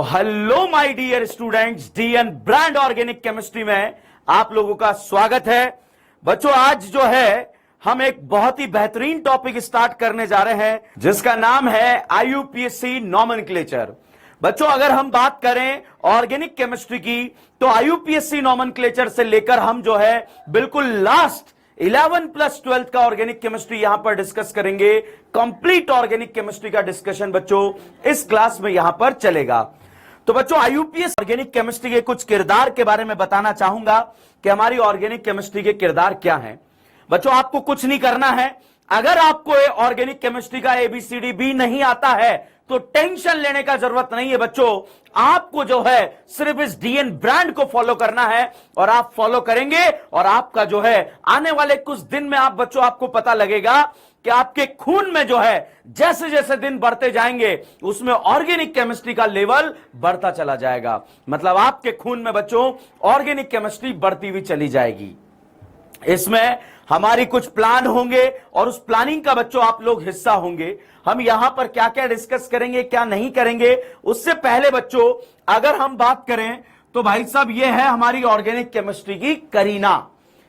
तो hello my dear students, DN brand organic chemistry में आप लोगों का स्वागत है। बच्चों, आज जो है हम एक बहुत ही बेहतरीन टॉपिक स्टार्ट करने जा रहे हैं जिसका नाम है आईयूपीएससी नॉमेनक्लेचर। बच्चों, अगर हम बात करें ऑर्गेनिक केमिस्ट्री की तो आईयूपीएससी नॉमेनक्लेचर से लेकर हम जो है बिल्कुल लास्ट 11 प्लस 12 का ऑर्गेनिक केमिस्ट्री यहां पर डिस्कस करेंगे। कंप्लीट ऑर्गेनिक केमिस्ट्री का डिस्कशन बच्चों इस क्लास में यहां पर चलेगा। तो बच्चों, आईयूपीएस ऑर्गेनिक केमिस्ट्री के कुछ किरदार के बारे में बताना चाहूंगा कि हमारी ऑर्गेनिक केमिस्ट्री के किरदार क्या हैं। बच्चों, आपको कुछ नहीं करना है। अगर आपको ऑर्गेनिक केमिस्ट्री का एबीसीडी भी नहीं आता है तो टेंशन लेने का जरूरत नहीं है। बच्चों, आपको जो है सिर्फ इस डीएन ब्रांड को फॉलो करना है और आप फॉलो करेंगे और आपका जो है आने वाले कुछ दिन में आप बच्चों आपको पता लगेगा कि आपके खून में जो है जैसे जैसे दिन बढ़ते जाएंगे उसमें ऑर्गेनिक केमिस्ट्री का लेवल बढ़ता चला जाएगा। मतलब आपके खून में बच्चों ऑर्गेनिक केमिस्ट्री बढ़ती हुई चली जाएगी। इसमें हमारी कुछ प्लान होंगे और उस प्लानिंग का बच्चों आप लोग हिस्सा होंगे। हम यहां पर क्या क्या डिस्कस करेंगे, क्या नहीं करेंगे, उससे पहले बच्चों अगर हम बात करें तो भाई साहब ये है हमारी ऑर्गेनिक केमिस्ट्री की करीना।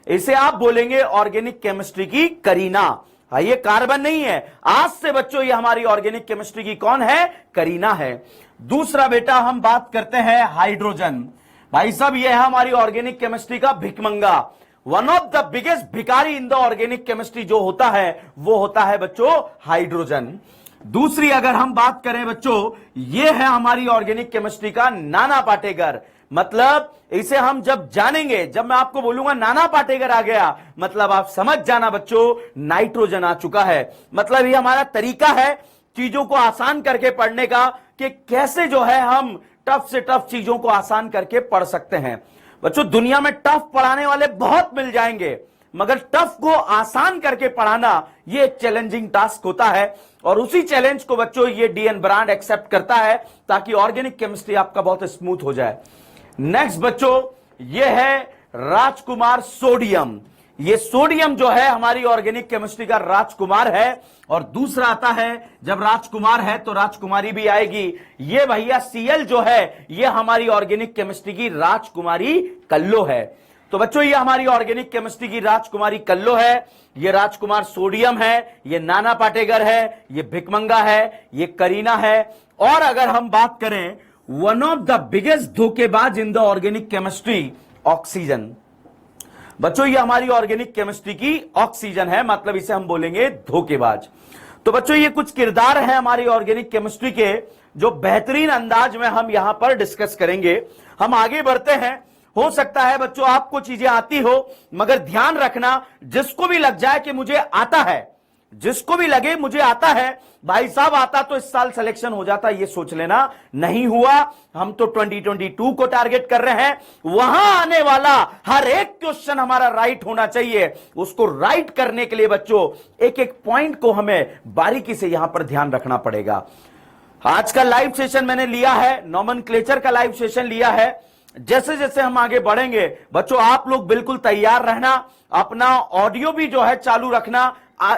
इसे आप बोलेंगे ऑर्गेनिक केमिस्ट्री की करीना। ये कार्बन नहीं है। आज से बच्चों ये हमारी ऑर्गेनिक केमिस्ट्री की कौन है? करीना है। दूसरा बेटा हम बात करते हैं हाइड्रोजन। भाई साहब ये है हमारी ऑर्गेनिक केमिस्ट्री का भिकमंगा। वन ऑफ द बिगेस्ट भिखारी इन द ऑर्गेनिक केमिस्ट्री जो होता है वो होता है बच्चों हाइड्रोजन। दूसरी अगर हम बात करें बच्चों, ये है हमारी ऑर्गेनिक केमिस्ट्री का नाना पाटेकर। मतलब इसे हम जब जानेंगे, जब मैं आपको बोलूंगा नाना पाटेकर आ गया, मतलब आप समझ जाना बच्चों नाइट्रोजन आ चुका है। मतलब ये हमारा तरीका है चीजों को आसान करके पढ़ने का कि कैसे जो है हम टफ से टफ चीजों को आसान करके पढ़ सकते हैं। बच्चों, दुनिया में टफ पढ़ाने वाले बहुत मिल जाएंगे मगर टफ को आसान करके पढ़ाना ये एक चैलेंजिंग टास्क होता है और उसी चैलेंज को बच्चों ये डीएन ब्रांड एक्सेप्ट करता है ताकि ऑर्गेनिक केमिस्ट्री आपका बहुत स्मूथ हो जाए। नेक्स्ट बच्चों ये है राजकुमार सोडियम। ये सोडियम जो है हमारी ऑर्गेनिक केमिस्ट्री का राजकुमार है। और दूसरा आता है जब राजकुमार है तो राजकुमारी भी आएगी। ये भैया सीएल जो है ये हमारी ऑर्गेनिक केमिस्ट्री की राजकुमारी कल्लो है। तो बच्चों ये हमारी ऑर्गेनिक केमिस्ट्री की राजकुमारी कल्लो है। ये राजकुमार सोडियम है, ये नाना पाटेकर है, ये भिकमंगा है, ये करीना है। और अगर हम बात करें वन ऑफ द बिगेस्ट धोखेबाज इन द ऑर्गेनिक केमिस्ट्री, ऑक्सीजन। बच्चों ये हमारी ऑर्गेनिक केमिस्ट्री की ऑक्सीजन है, मतलब इसे हम बोलेंगे धोखेबाज। तो बच्चों ये कुछ किरदार हैं हमारी ऑर्गेनिक केमिस्ट्री के जो बेहतरीन अंदाज में हम यहां पर डिस्कस करेंगे। हम आगे बढ़ते हैं। हो सकता है बच्चों आपको चीजें आती हो मगर ध्यान रखना जिसको भी लग जाए कि मुझे आता है, जिसको भी लगे मुझे आता है, भाई साहब आता तो इस साल सिलेक्शन हो जाता, ये सोच लेना नहीं हुआ। हम तो 2022 को टारगेट कर रहे हैं। वहां आने वाला हर एक क्वेश्चन हमारा राइट होना चाहिए। उसको राइट करने के लिए बच्चों एक एक पॉइंट को हमें बारीकी से यहां पर ध्यान रखना पड़ेगा। आज का लाइव सेशन मैंने लिया है, नॉमेनक्लेचर का लाइव सेशन लिया है। जैसे जैसे हम आगे बढ़ेंगे बच्चों आप लोग बिल्कुल तैयार रहना, अपना ऑडियो भी जो है चालू रखना।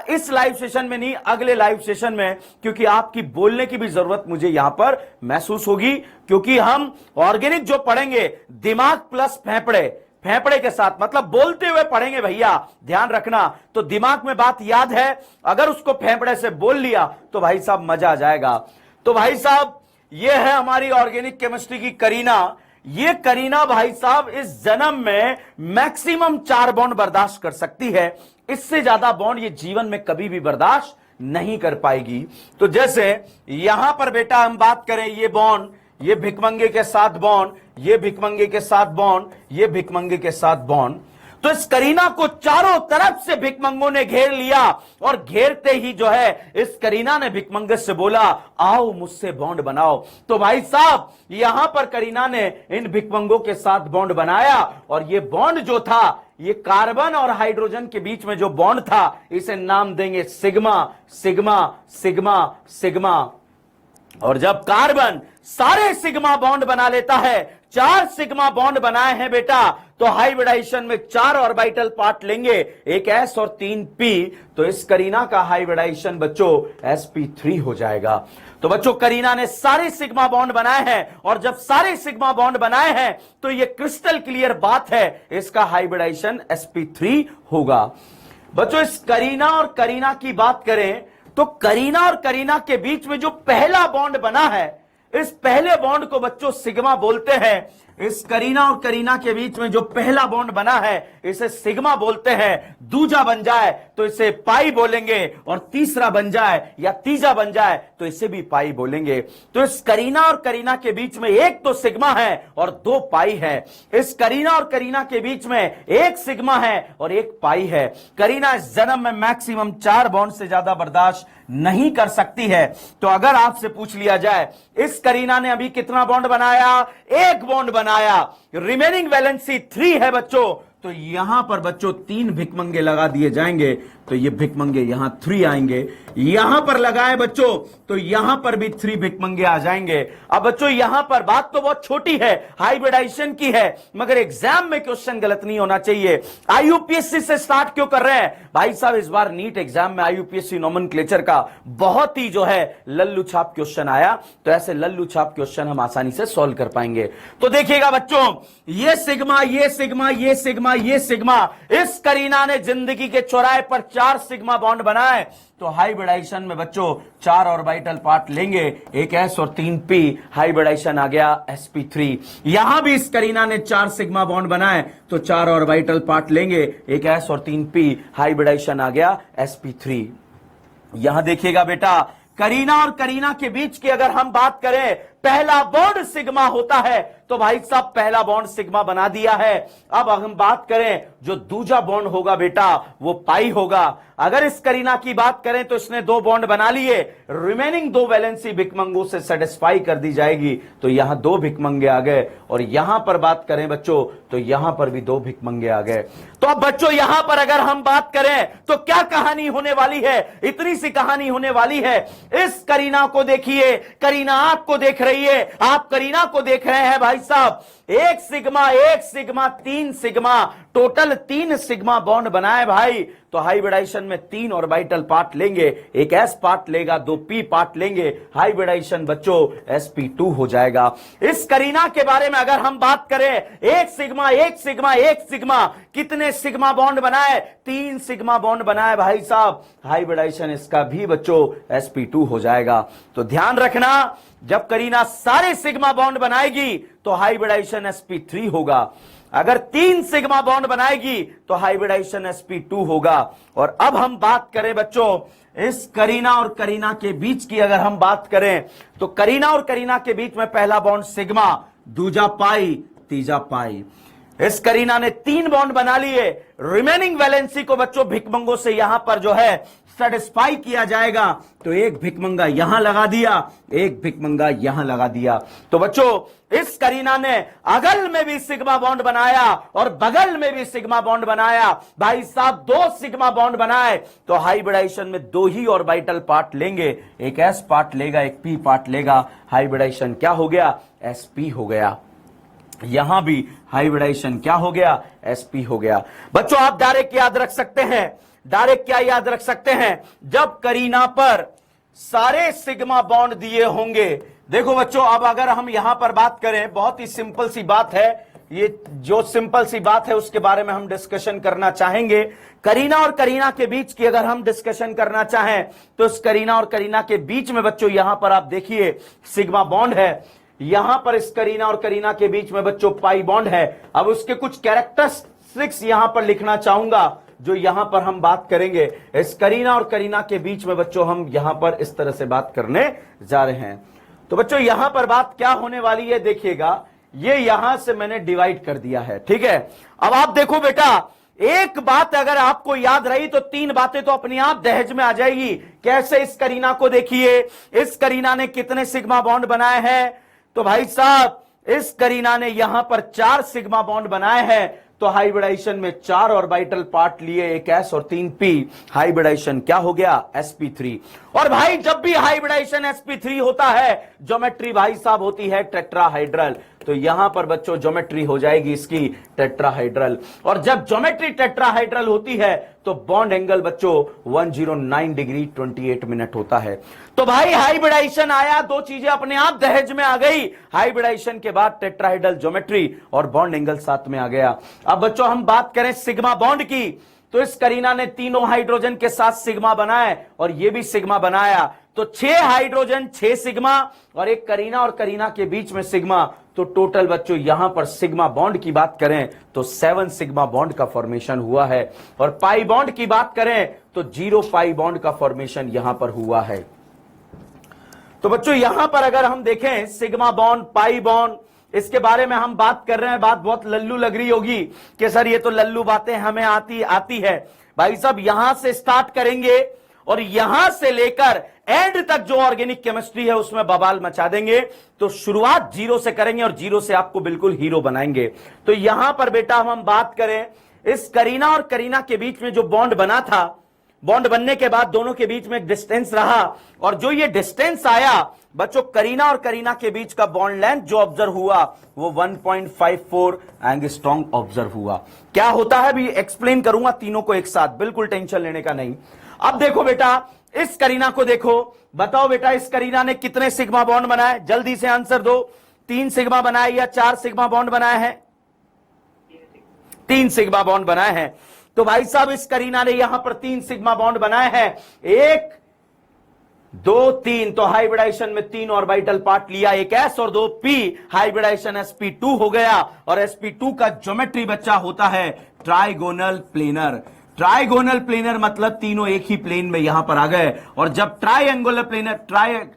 इस लाइव सेशन में नहीं, अगले लाइव सेशन में, क्योंकि आपकी बोलने की भी जरूरत मुझे यहां पर महसूस होगी। क्योंकि हम ऑर्गेनिक जो पढ़ेंगे दिमाग प्लस फेफड़े, फेफड़े के साथ, मतलब बोलते हुए पढ़ेंगे भैया, ध्यान रखना। तो दिमाग में बात याद है, अगर उसको फेफड़े से बोल लिया तो भाई साहब मजा आ जाएगा। तो भाई साहब ये है हमारी ऑर्गेनिक केमिस्ट्री की करीना। ये करीना भाई साहब इस जन्म में मैक्सिमम 4 बॉन्ड बर्दाश्त कर सकती है। इससे ज्यादा बॉन्ड ये जीवन में कभी भी बर्दाश्त नहीं कर पाएगी। तो जैसे यहां पर बेटा हम बात करें, ये बॉन्ड, ये भिकमंगे के साथ बॉन्ड, ये भिकमंगे के साथ बॉन्ड, ये भिकमंगे के साथ बॉन्ड। तो इस करीना को चारों तरफ से भिकमंगों ने घेर लिया और घेरते ही जो है इस करीना ने भिकमंगे से बोला आओ मुझसे बॉन्ड बनाओ। तो भाई साहब यहां पर करीना ने इन भिकमंगों के साथ बॉन्ड बनाया और ये बॉन्ड जो था ये कार्बन और हाइड्रोजन के बीच में जो बॉन्ड था इसे नाम देंगे सिग्मा, सिग्मा, सिग्मा, सिग्मा। और जब कार्बन सारे सिग्मा बॉन्ड बना लेता है 4 सिग्मा बॉन्ड बनाए हैं बेटा, तो हाइब्रिडाइजेशन में 4 ऑर्बिटल पार्ट लेंगे, एक s और 3 p, तो इस करीना का हाइब्रिडाइजेशन बच्चों sp3 हो जाएगा। तो बच्चों करीना ने सारे सिग्मा बॉन्ड बनाए हैं, और जब सारे सिग्मा बॉन्ड बनाए हैं तो यह क्रिस्टल क्लियर बात है, इसका हाइब्रिडाइजेशन sp3 होगा। बच्चों इस करीना और करीना की बात करें तो करीना और करीना के बीच में जो पहला बॉन्ड बना है, इस पहले बॉन्ड को बच्चों सिग्मा बोलते हैं। इस करीना और करीना के बीच में जो पहला बॉन्ड बना है इसे सिग्मा बोलते हैं। दूजा बन जाए तो इसे पाई बोलेंगे, और तीसरा बन जाए या तीजा बन जाए तो इसे भी पाई बोलेंगे। तो इस करीना और करीना के बीच में एक तो सिग्मा है और 2 पाई है। इस करीना और करीना के बीच में एक सिग्मा है और एक पाई है। करीना इस जन्म में मैक्सिमम 4 बॉन्ड से ज्यादा बर्दाश्त नहीं कर सकती है। तो अगर आपसे पूछ लिया जाए इस करीना ने अभी कितना बॉन्ड बनाया, 1 बॉन्ड बनाया, रिमेनिंग वैलेंसी 3 है बच्चों, तो यहां पर बच्चों 3 भिकमंगे लगा दिए जाएंगे, तो ये भिकमंगे यहां 3 आएंगे। यहां पर लगाए बच्चों तो यहां पर भी 3 भिकमंगे आ जाएंगे। अब बच्चों यहां पर बात तो बहुत छोटी है, हाइब्रिडाइजेशन की है, मगर एग्जाम में क्वेश्चन गलत नहीं होना चाहिए। आईयूपीएससी से स्टार्ट क्यों कर रहे हैं भाई साहब? इस बार नीट एग्जाम में आईयूपीएससी नोमेनक्लेचर का बहुत ही जो है लल्लू छाप क्वेश्चन आया, तो ऐसे लल्लू छाप क्वेश्चन हम आसानी से सॉल्व कर पाएंगे। तो देखिएगा बच्चों, ये सिग्मा, ये सिग्मा, ये सिग्मा, ये सिग्मा, इस करीना ने जिंदगी के चौराहे पर 4 सिग्मा बॉन्ड बनाए, तो हाइब्रिडाइजेशन में बच्चों 4 ऑर्बिटल पार्ट लेंगे, एक s और 3 p, हाइब्रिडाइजेशन आ गया sp3। यहां भी इस करीना ने 4 सिग्मा बॉन्ड बनाए, तो 4 ऑर्बिटल पार्ट लेंगे, एक s और 3 p, हाइब्रिडाइजेशन आ गया sp3। यहां देखिएगा बेटा, करीना और करीना के बीच की अगर हम बात करें, पहला बॉन्ड सिग्मा होता है, तो भाई साहब पहला बॉन्ड सिग्मा बना दिया है। अब हम बात करें जो दूजा बॉन्ड होगा बेटा वो पाई होगा। अगर इस करीना की बात करें तो इसने 2 बॉन्ड बना लिए, रिमेनिंग 2 वैलेंसी भिकमंगों से सेटिस्फाई कर दी जाएगी, तो यहां 2 भिकमंगे आ गए। और यहां पर बात करें बच्चों तो यहां पर भी 2 भिकमंगे आ गए। तो अब बच्चों यहां पर अगर हम बात करें तो क्या कहानी होने वाली है? इतनी सी कहानी होने वाली है। इस करीना को देखिए, करीना आपको देख रही है, आप करीना को देख रहे हैं भाई साहब। 1 sigma 1 sigma 3 sigma, total 3 sigma bond बनाए भाई। तो हाइब्रिडाइजेशन में 3 ऑर्बिटल पार्ट लेंगे, एक s पार्ट लेगा, 2 p पार्ट लेंगे, हाइब्रिडाइजेशन बच्चों sp2 हो जाएगा। इस करीना के बारे में अगर हम बात करें, 1 सिग्मा 1 सिग्मा 1 सिग्मा, कितने सिग्मा बॉन्ड बनाए? 3 सिग्मा बॉन्ड बनाए भाई साहब। हाइब्रिडाइजेशन इसका भी बच्चों sp2 हो जाएगा। तो ध्यान रखना, जब करीना सारे सिग्मा बॉन्ड बनाएगी तो हाइब्रिडाइजेशन sp3 होगा। अगर 3 सिग्मा बॉन्ड बनाएगी तो हाइब्रिडाइजेशन sp2 होगा। और अब हम बात करें बच्चों इस करीना और करीना के बीच की, अगर हम बात करें तो करीना और करीना के बीच में पहला बॉन्ड सिग्मा, दूजा पाई, तीजा पाई। इस करीना ने 3 बॉन्ड बना लिए, रिमेनिंग वैलेंसी को बच्चों भिकमंगों से यहां पर जो है सेटिस्फाई किया जाएगा, तो एक भिकमंगा यहां लगा दिया, एक भिकमंगा यहां लगा दिया। तो बच्चों इस करीना ने अगल में भी सिग्मा बॉन्ड बनाया और बगल में भी सिग्मा बॉन्ड बनाया। भाई साहब 2 सिग्मा बॉन्ड बनाए, तो हाइब्रिडाइजेशन में 2 ही ऑर्बिटल पार्ट लेंगे, एक s पार्ट लेगा, एक p पार्ट लेगा। हाइब्रिडाइजेशन क्या हो गया? sp हो गया। यहां भी हाइब्रिडाइजेशन क्या हो गया? sp हो गया। बच्चों आप डायरेक्ट याद रख सकते हैं, डायरेक्ट क्या याद रख सकते हैं? जब करीना पर सारे सिग्मा बॉन्ड दिए होंगे। देखो बच्चों, अब अगर हम यहां पर बात करें, बहुत ही सिंपल सी बात है, ये जो सिंपल सी बात है उसके बारे में हम डिस्कशन करना चाहेंगे। करीना और करीना के बीच की अगर हम डिस्कशन करना चाहें तो इस करीना और करीना के बीच में बच्चों यहां पर आप देखिए सिग्मा बॉन्ड है, यहां पर इस करीना और करीना के बीच में बच्चों पाई बॉन्ड है। अब उसके कुछ कैरेक्टरिस्टिक्स यहां पर लिखना चाहूंगा जो यहां पर हम बात करेंगे। इस करीना और करीना के बीच में बच्चों हम यहां पर इस तरह से बात करने जा रहे हैं। तो बच्चों यहां पर बात क्या होने वाली है, देखिएगा, ये यहां से मैंने डिवाइड कर दिया है, ठीक है। अब आप देखो बेटा, एक बात अगर आपको याद रही तो 3 बातें तो अपने आप दहेज में आ जाएगी। कैसे? इस करीना को देखिए, इस करीना ने कितने सिग्मा बॉन्ड बनाए हैं? तो भाई साहब इस करीना ने यहां पर 4 सिग्मा बॉन्ड बनाए हैं, तो हाइब्रिडाइजेशन में 4 ऑर्बिटल पार्ट लिए, एक s और 3 p, हाइब्रिडाइजेशन क्या हो गया? sp3। और भाई जब भी हाइब्रिडाइजेशन sp3 होता है, ज्योमेट्री भाई साहब होती है टेट्राहाइड्रल। तो यहां पर बच्चों ज्योमेट्री हो जाएगी इसकी टेट्राहाइड्रल। और जब ज्योमेट्री टेट्राहाइड्रल होती है तो बॉन्ड एंगल बच्चों 109 डिग्री 28 मिनट होता है। तो भाई हाइब्रिडाइजेशन आया, दो चीजें अपने आप दहेज में आ गई। हाइब्रिडाइजेशन के बाद टेट्राहाइड्रल ज्योमेट्री और बॉन्ड एंगल साथ में आ गया। अब बच्चों हम बात करें सिग्मा बॉन्ड की, तो इस करीना ने तीनों हाइड्रोजन के साथ सिग्मा बनाए और ये भी सिग्मा बनाया, तो 6 हाइड्रोजन 6 सिग्मा और एक करीना और करीना के बीच में सिग्मा, तो टोटल बच्चों यहां पर सिग्मा बॉन्ड की बात करें तो 7 सिग्मा बॉन्ड का फॉर्मेशन हुआ है। और पाई बॉन्ड की बात करें तो 0 पाई बॉन्ड का फॉर्मेशन यहां पर हुआ है। तो बच्चों यहां पर अगर हम देखें सिग्मा बॉन्ड पाई बॉन्ड, इसके बारे में हम बात कर रहे हैं, बात बहुत लल्लू लग रही होगी कि सर ये तो लल्लू बातें हमें आती है। भाई साहब यहां से स्टार्ट करेंगे और यहां से लेकर एंड तक जो ऑर्गेनिक केमिस्ट्री है उसमें बवाल मचा देंगे। तो शुरुआत 0 से करेंगे और 0 से आपको बिल्कुल हीरो बनाएंगे। तो यहां पर बेटा हम बात करें इस करीना और करीना के बीच में जो बॉन्ड बना था, बॉन्ड बनने के बाद दोनों के बीच में एक डिस्टेंस रहा और जो ये डिस्टेंस आया बच्चों करीना और करीना के बीच का बॉन्ड लेंथ जो ऑब्जर्व हुआ वो 1.54 एंगस्ट्रॉम ऑब्जर्व हुआ। क्या होता है भी एक्सप्लेन करूंगा तीनों को एक साथ, बिल्कुल टेंशन लेने का नहीं। अब देखो बेटा इस करीना को देखो, बताओ बेटा इस करीना ने कितने सिग्मा बॉन्ड बनाए, जल्दी से आंसर दो। 3 सिग्मा बनाए या 4 सिग्मा बॉन्ड बनाए हैं? 3 सिग्मा बॉन्ड बनाए हैं। तो भाई साहब इस करीना ने यहां पर 3 सिग्मा बॉन्ड बनाए हैं, 1 2 3, तो हाइब्रिडाइजेशन में 3 ऑर्बिटल पार्ट लिया, एक s और 2 p, हाइब्रिडाइजेशन sp2 हो गया। और sp2 का ज्योमेट्री बच्चा होता है ट्राइगोनल प्लेनर। ट्राइगोनल प्लेनर मतलब तीनों एक ही प्लेन में यहां पर आ गए। और जब ट्राइंगुलर प्लेनर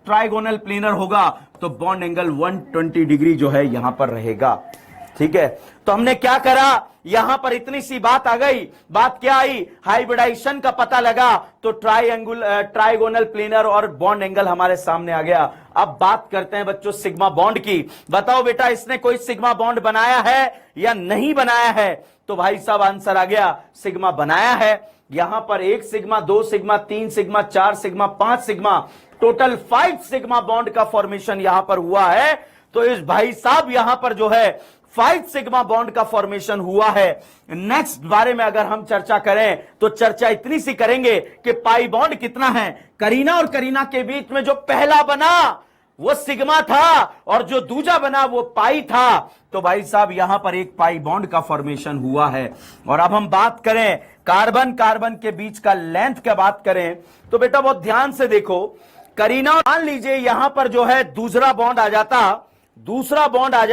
ट्राइगोनल प्लेनर होगा तो बॉन्ड एंगल 120 डिग्री जो है यहां पर रहेगा। ठीक है, तो हमने क्या करा, यहां पर इतनी सी बात आ गई। बात क्या आई, हाइब्रिडाइजेशन का पता लगा तो ट्राइगोनल प्लेनर और बॉन्ड एंगल हमारे सामने आ गया। अब बात करते हैं बच्चों सिग्मा बॉन्ड की। बताओ बेटा इसने कोई सिग्मा बॉन्ड बनाया है या नहीं बनाया है? तो भाई साहब आंसर आ गया, सिग्मा बनाया है। यहां पर 1 sigma 2 sigma 3 sigma 4 sigma 5 sigma, total 5 sigma bond का फॉर्मेशन यहां पर हुआ है। तो इस भाई साहब यहां पर जो है 5 सिग्मा बॉन्ड का फॉर्मेशन हुआ है। नेक्स्ट बारे में अगर हम चर्चा करें तो चर्चा इतनी सी करेंगे कि पाई बॉन्ड कितना है। करीना और करीना के बीच में जो पहला बना वो सिग्मा था और जो दूजा बना वो पाई था। तो भाई साहब यहां पर एक पाई बॉन्ड का फॉर्मेशन हुआ है। और अब हम बात करें कार्बन कार्बन के बीच का लेंथ की बात करें तो बेटा बहुत ध्यान से देखो, करीना मान लीजिए यहां पर जो है दूसरा बॉन्ड आ जाता, दूसरा बॉन्ड आ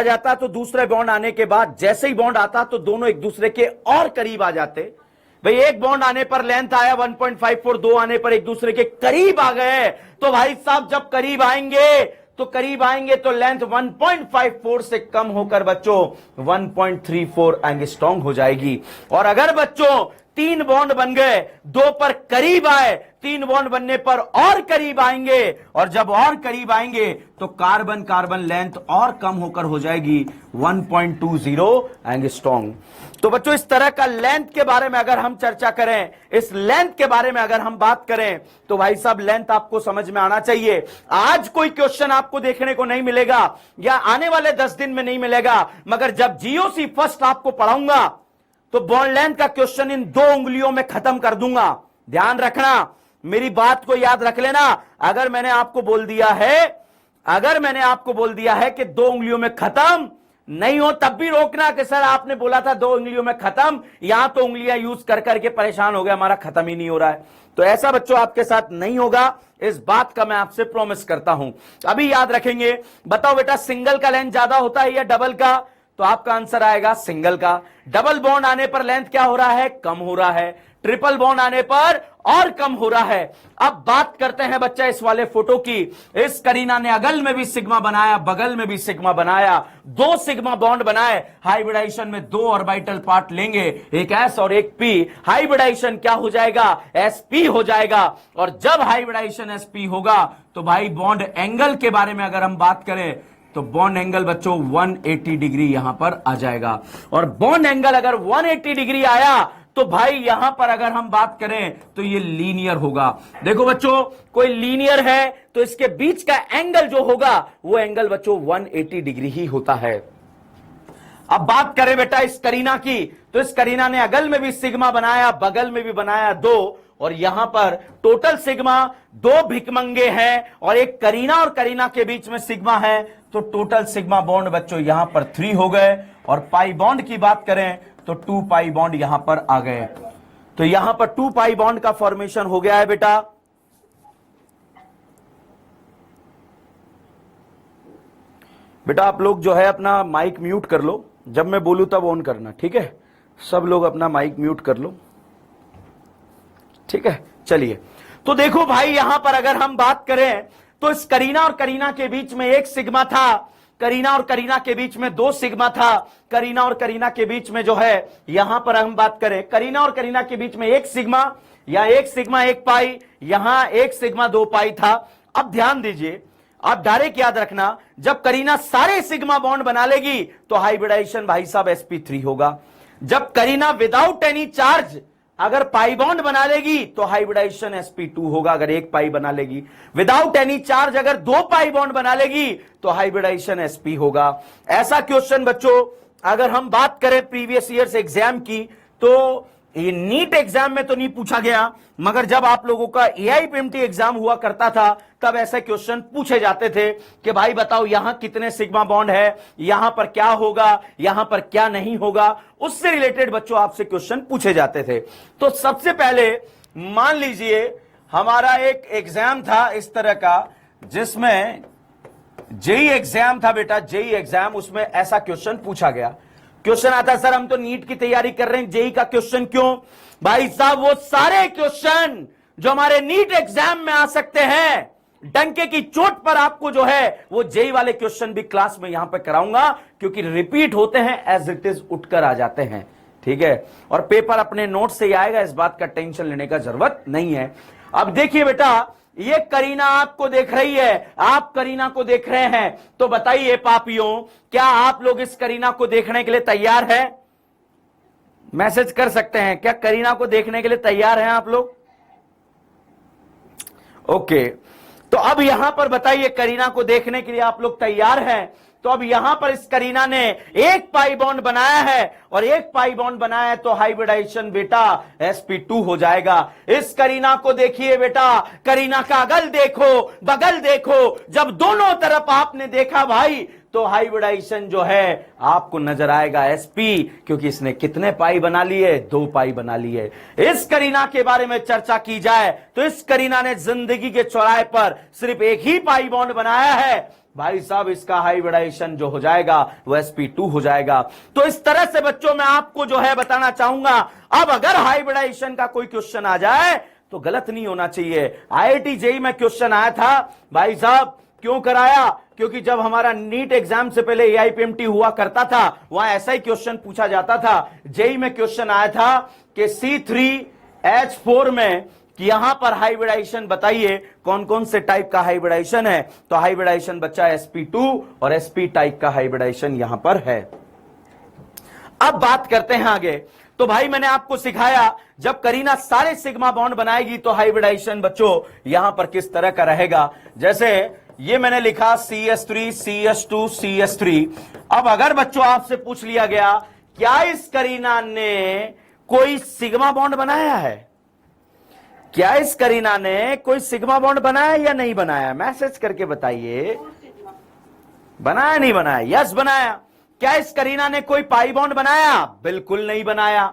जाता तो दूसरे बॉन्ड आने के बाद जैसे ही बॉन्ड आता तो दोनों एक दूसरे के और करीब आ जाते। भाई एक बॉन्ड आने पर लेंथ आया 1.54, 2 आने पर एक दूसरे के करीब आ गए। तो भाई साहब जब करीब आएंगे तो लेंथ 1.54 से कम होकर बच्चों 1.34 एंगस्ट्रॉम हो जाएगी। और अगर बच्चों 3 बॉन्ड बन गए, 2 पर करीब आए, 3 बॉन्ड बनने पर और करीब आएंगे और जब और करीब आएंगे तो कार्बन कार्बन लेंथ और कम होकर हो जाएगी 1.20 एंगस्ट्रॉम। तो बच्चों इस तरह का लेंथ के बारे में अगर हम चर्चा करें, इस लेंथ के बारे में अगर हम बात करें तो भाई साहब लेंथ आपको समझ में आना चाहिए। आज कोई क्वेश्चन आपको देखने को नहीं मिलेगा या आने वाले 10 दिन में नहीं मिलेगा, मगर जब जीओसी फर्स्ट आपको पढ़ाऊंगा तो बॉन्ड लेंथ का क्वेश्चन इन 2 उंगलियों में खत्म कर दूंगा। ध्यान रखना, मेरी बात को याद रख लेना। अगर मैंने आपको बोल दिया है कि 2 उंगलियों में खत्म नहीं हो तब भी रोकना कि सर आपने बोला था 2 उंगलियों में खत्म, यहां तो उंगलियां यूज कर करके परेशान हो गए, हमारा खत्म ही नहीं हो रहा है। तो ऐसा बच्चों आपके साथ नहीं होगा, इस बात का मैं आपसे प्रॉमिस करता हूं। अभी याद रखेंगे। बताओ बेटा सिंगल का लेंथ ज्यादा होता है या डबल का? तो आपका आंसर आएगा सिंगल का। डबल बॉन्ड आने पर लेंथ क्या हो रहा है, कम हो रहा है। ट्रिपल बॉन्ड आने पर और कम हो रहा है। अब बात करते हैं बच्चा इस वाले फोटो की। इस करीना ने अगल में भी सिग्मा बनाया, बगल में भी सिग्मा बनाया, 2 सिग्मा बॉन्ड बनाए। हाइब्रिडाइजेशन में 2 ऑर्बिटल पार्ट लेंगे, एक s और एक p। हाइब्रिडाइजेशन क्या हो जाएगा, sp हो जाएगा। और जब हाइब्रिडाइजेशन sp होगा तो भाई बॉन्ड एंगल के बारे में अगर हम बात करें तो बॉन्ड एंगल बच्चों 180 डिग्री यहां पर आ जाएगा। और बॉन्ड एंगल अगर 180 डिग्री आया तो भाई यहां पर अगर हम बात करें तो ये लीनियर होगा। देखो बच्चों, कोई लीनियर है तो इसके बीच का एंगल जो होगा वो एंगल बच्चों 180 डिग्री ही होता है। अब बात करें बेटा इस करीना की, तो इस करीना ने अगल में भी सिग्मा बनाया, बगल में भी बनाया 2, और यहां पर टोटल सिग्मा 2 भिकमंगे हैं और एक करीना और करीना के बीच में सिग्मा है, तो टोटल सिग्मा बॉन्ड बच्चों यहां पर 3 हो गए। और पाई बॉन्ड की बात करें तो 2 पाई बॉन्ड यहां पर आ गए, तो यहां पर 2 पाई बॉन्ड का फॉर्मेशन हो गया है बेटा। बेटा आप लोग जो है अपना माइक म्यूट कर लो, जब मैं बोलूं तब ऑन करना, ठीक है? सब लोग अपना माइक म्यूट कर लो, ठीक है? चलिए, तो देखो भाई यहां पर अगर हम बात करें तो इस करीना और करीना के बीच में 1 सिग्मा था, करीना और करीना के बीच में 2 सिग्मा था, करीना और करीना के बीच में जो है यहां पर हम बात करें करीना और करीना के बीच में 1 सिग्मा या 1 सिग्मा 1 पाई, यहां 1 सिग्मा 2 पाई था। अब ध्यान दीजिए, आप डायरेक्ट याद रखना, जब करीना सारे सिग्मा बॉन्ड बना लेगी तो हाइब्रिडाइजेशन भाई साहब sp3 होगा। जब करीना विदाउट एनी चार्ज अगर पाई बॉन्ड बना लेगी तो हाइब्रिडाइजेशन sp2 होगा, अगर 1 पाई बना लेगी। विदाउट एनी चार्ज अगर 2 पाई बॉन्ड बना लेगी तो हाइब्रिडाइजेशन sp होगा। ऐसा क्वेश्चन बच्चों अगर हम बात करें प्रीवियस ईयर्स एग्जाम की, तो ये नीट एग्जाम में तो नहीं पूछा गया, मगर जब आप लोगों का AIPMT एग्जाम हुआ करता था तब ऐसे क्वेश्चन पूछे जाते थे कि भाई बताओ यहां कितने सिग्मा बॉन्ड है, यहां पर क्या होगा, यहां पर क्या नहीं होगा, उससे रिलेटेड बच्चों आपसे क्वेश्चन पूछे जाते थे। तो सबसे पहले मान लीजिए हमारा एक एग्जाम था इस तरह का, जिसमें जेई एग्जाम था बेटा, जेई एग्जाम, उसमें ऐसा क्वेश्चन पूछा गया। क्वेश्चन आता सर हम तो नीट की तैयारी कर रहे हैं, जेई का क्वेश्चन क्यों? भाई साहब वो सारे क्वेश्चन जो हमारे नीट एग्जाम में आ सकते हैं, डंके की चोट पर आपको जो है वो जेई वाले क्वेश्चन भी क्लास में यहां पे कराऊंगा, क्योंकि रिपीट होते हैं, एज इट इज उठकर आ जाते हैं, ठीक है? और पेपर अपने नोट से ही आएगा, इस बात का टेंशन लेने का जरूरत नहीं है। अब देखिए बेटा, ये करीना आपको देख रही है, आप करीना को देख रहे हैं, तो बताइए पापियों, क्या आप लोग इस करीना को देखने के लिए तैयार हैं? मैसेज कर सकते हैं, क्या करीना को देखने के लिए तैयार हैं आप लोग? ओके, तो अब यहां पर बताइए करीना को देखने के लिए आप लोग तैयार हैं? तो अब यहां पर इस करीना ने 1 पाई बॉन्ड बनाया है, और 1 पाई बॉन्ड बनाया है तो हाइब्रिडाइजेशन बेटा sp2 हो जाएगा। इस करीना को देखिए बेटा, करीना का अगल देखो, बगल देखो, जब दोनों तरफ आपने देखा भाई तो हाइब्रिडाइजेशन जो है आपको नजर आएगा sp, क्योंकि इसने कितने पाई बना लिए? 2 पाई बना लिए। इस करीना के बारे में चर्चा की जाए तो इस करीना ने जिंदगी के चौराहे पर सिर्फ 1 ही पाई बॉन्ड बनाया है, भाई साहब इसका हाइब्रिडाइजेशन जो हो जाएगा वो sp2 हो जाएगा। तो इस तरह से बच्चों मैं आपको जो है बताना चाहूंगा, अब अगर हाइब्रिडाइजेशन का कोई क्वेश्चन आ जाए तो गलत नहीं होना चाहिए। IIT जेई में क्वेश्चन आया था, भाई साहब क्यों कराया? क्योंकि जब हमारा नीट एग्जाम से पहले AIPMT हुआ करता था, वहां ऐसा ही क्वेश्चन पूछा जाता था। जेई में क्वेश्चन आया था कि C3H4 में कि यहां पर हाइब्रिडाइजेशन बताइए कौन कौन से टाइप का हाइब्रिडाइजेशन है, तो हाइब्रिडाइजेशन बच्चा sp2 और sp टाइप का हाइब्रिडाइजेशन यहां पर है। अब बात करते हैं आगे। तो भाई मैंने आपको सिखाया जब करीना सारे सिग्मा बॉन्ड बनाएगी तो हाइब्रिडाइजेशन बच्चों यहां पर किस तरह का रहेगा। जैसे ये मैंने लिखा CH3 CH2 CH3। अब अगर बच्चों आपसे पूछ लिया गया क्या इस करीना ने कोई सिग्मा बॉन्ड बनाया है, क्या इस करीना ने कोई सिग्मा बॉन्ड बनाया या नहीं बनाया? मैसेज करके बताइए, बनाया नहीं बनाया? यस बनाया। क्या इस करीना ने कोई पाई बॉन्ड बनाया? बिल्कुल नहीं बनाया।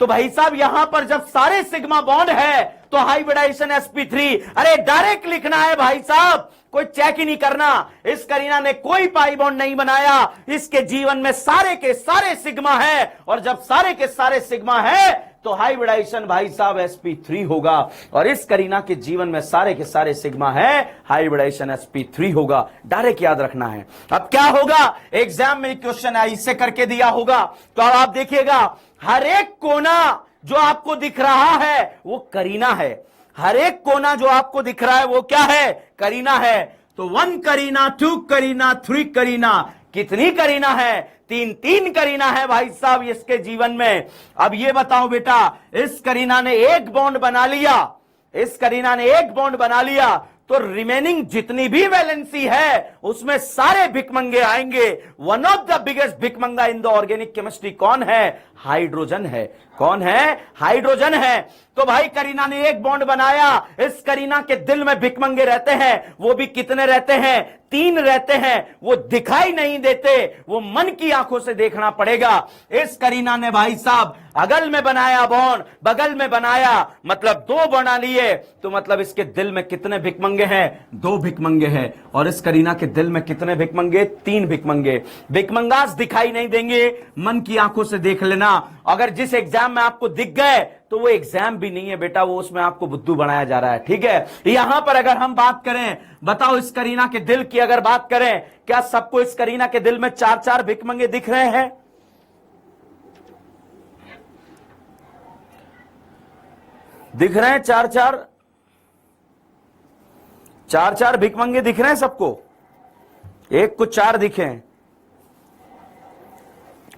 तो भाई साहब यहां पर जब सारे सिग्मा बॉन्ड है तो हाइब्रिडाइजेशन sp3, अरे डायरेक्ट लिखना है भाई साहब, कोई चेक ही नहीं करना। इस करीना ने कोई पाई बॉन्ड नहीं बनाया, इसके जीवन में सारे के सारे सिग्मा है, और जब सारे के सारे सिग्मा है तो हाइब्रिडाइजेशन भाई साहब sp3 होगा, और इस करीना के जीवन में सारे के सारे सिग्मा है, हाइब्रिडाइजेशन sp3 होगा। डायरेक्ट याद रखना है। अब क्या होगा, एग्जाम में क्वेश्चन इससे करके दिया होगा, तो अब आप देखिएगा हर एक कोना जो आपको दिख रहा है वो करीना है, हर एक कोना जो आपको दिख रहा है वो क्या है? करीना है। तो 1 करीना, 2 करीना, 3 करीना, कितनी करीना है? 3 करीना है भाई साहब इसके जीवन में। अब ये बताओ बेटा, इस करीना ने 1 बॉन्ड बना लिया, इस करीना ने 1 बॉन्ड बना लिया, तो रिमेनिंग जितनी भी वैलेंसी है उसमें सारे भिकमंगे आएंगे। वन ऑफ द बिगेस्ट भिकमंगा इन द ऑर्गेनिक केमिस्ट्री कौन है? हाइड्रोजन है। कौन है? हाइड्रोजन है। तो भाई करीना ने एक बॉन्ड बनाया, इस करीना के दिल में भिकमंगे रहते हैं। वो भी कितने रहते हैं? 3 रहते हैं। वो दिखाई नहीं देते, वो मन की आंखों से देखना पड़ेगा। इस करीना ने भाई साहब अगल में बनाया बॉन्ड, बगल में बनाया, मतलब 2 बना लिए। तो मतलब इसके दिल में कितने भिकमंगे हैं? 2 भिकमंगे हैं। और इस करीना के दिल में कितने भिकमंगे? 3 भिकमंगे। भिकमंगास दिखाई नहीं देंगे, मन की आंखों से देख लेना। अगर जिस एग्जाम में आपको दिख गए तो वो एग्जाम भी नहीं है बेटा, वो उसमें आपको बुद्धू बनाया जा रहा है। ठीक है, यहां पर अगर हम बात करें, बताओ इस करीना के दिल की अगर बात करें, क्या सबको इस करीना के दिल में 4-4 भिकमंगे दिख रहे हैं? दिख रहे हैं 4-4 भिकमंगे दिख रहे हैं सबको? एक को 4 दिखे।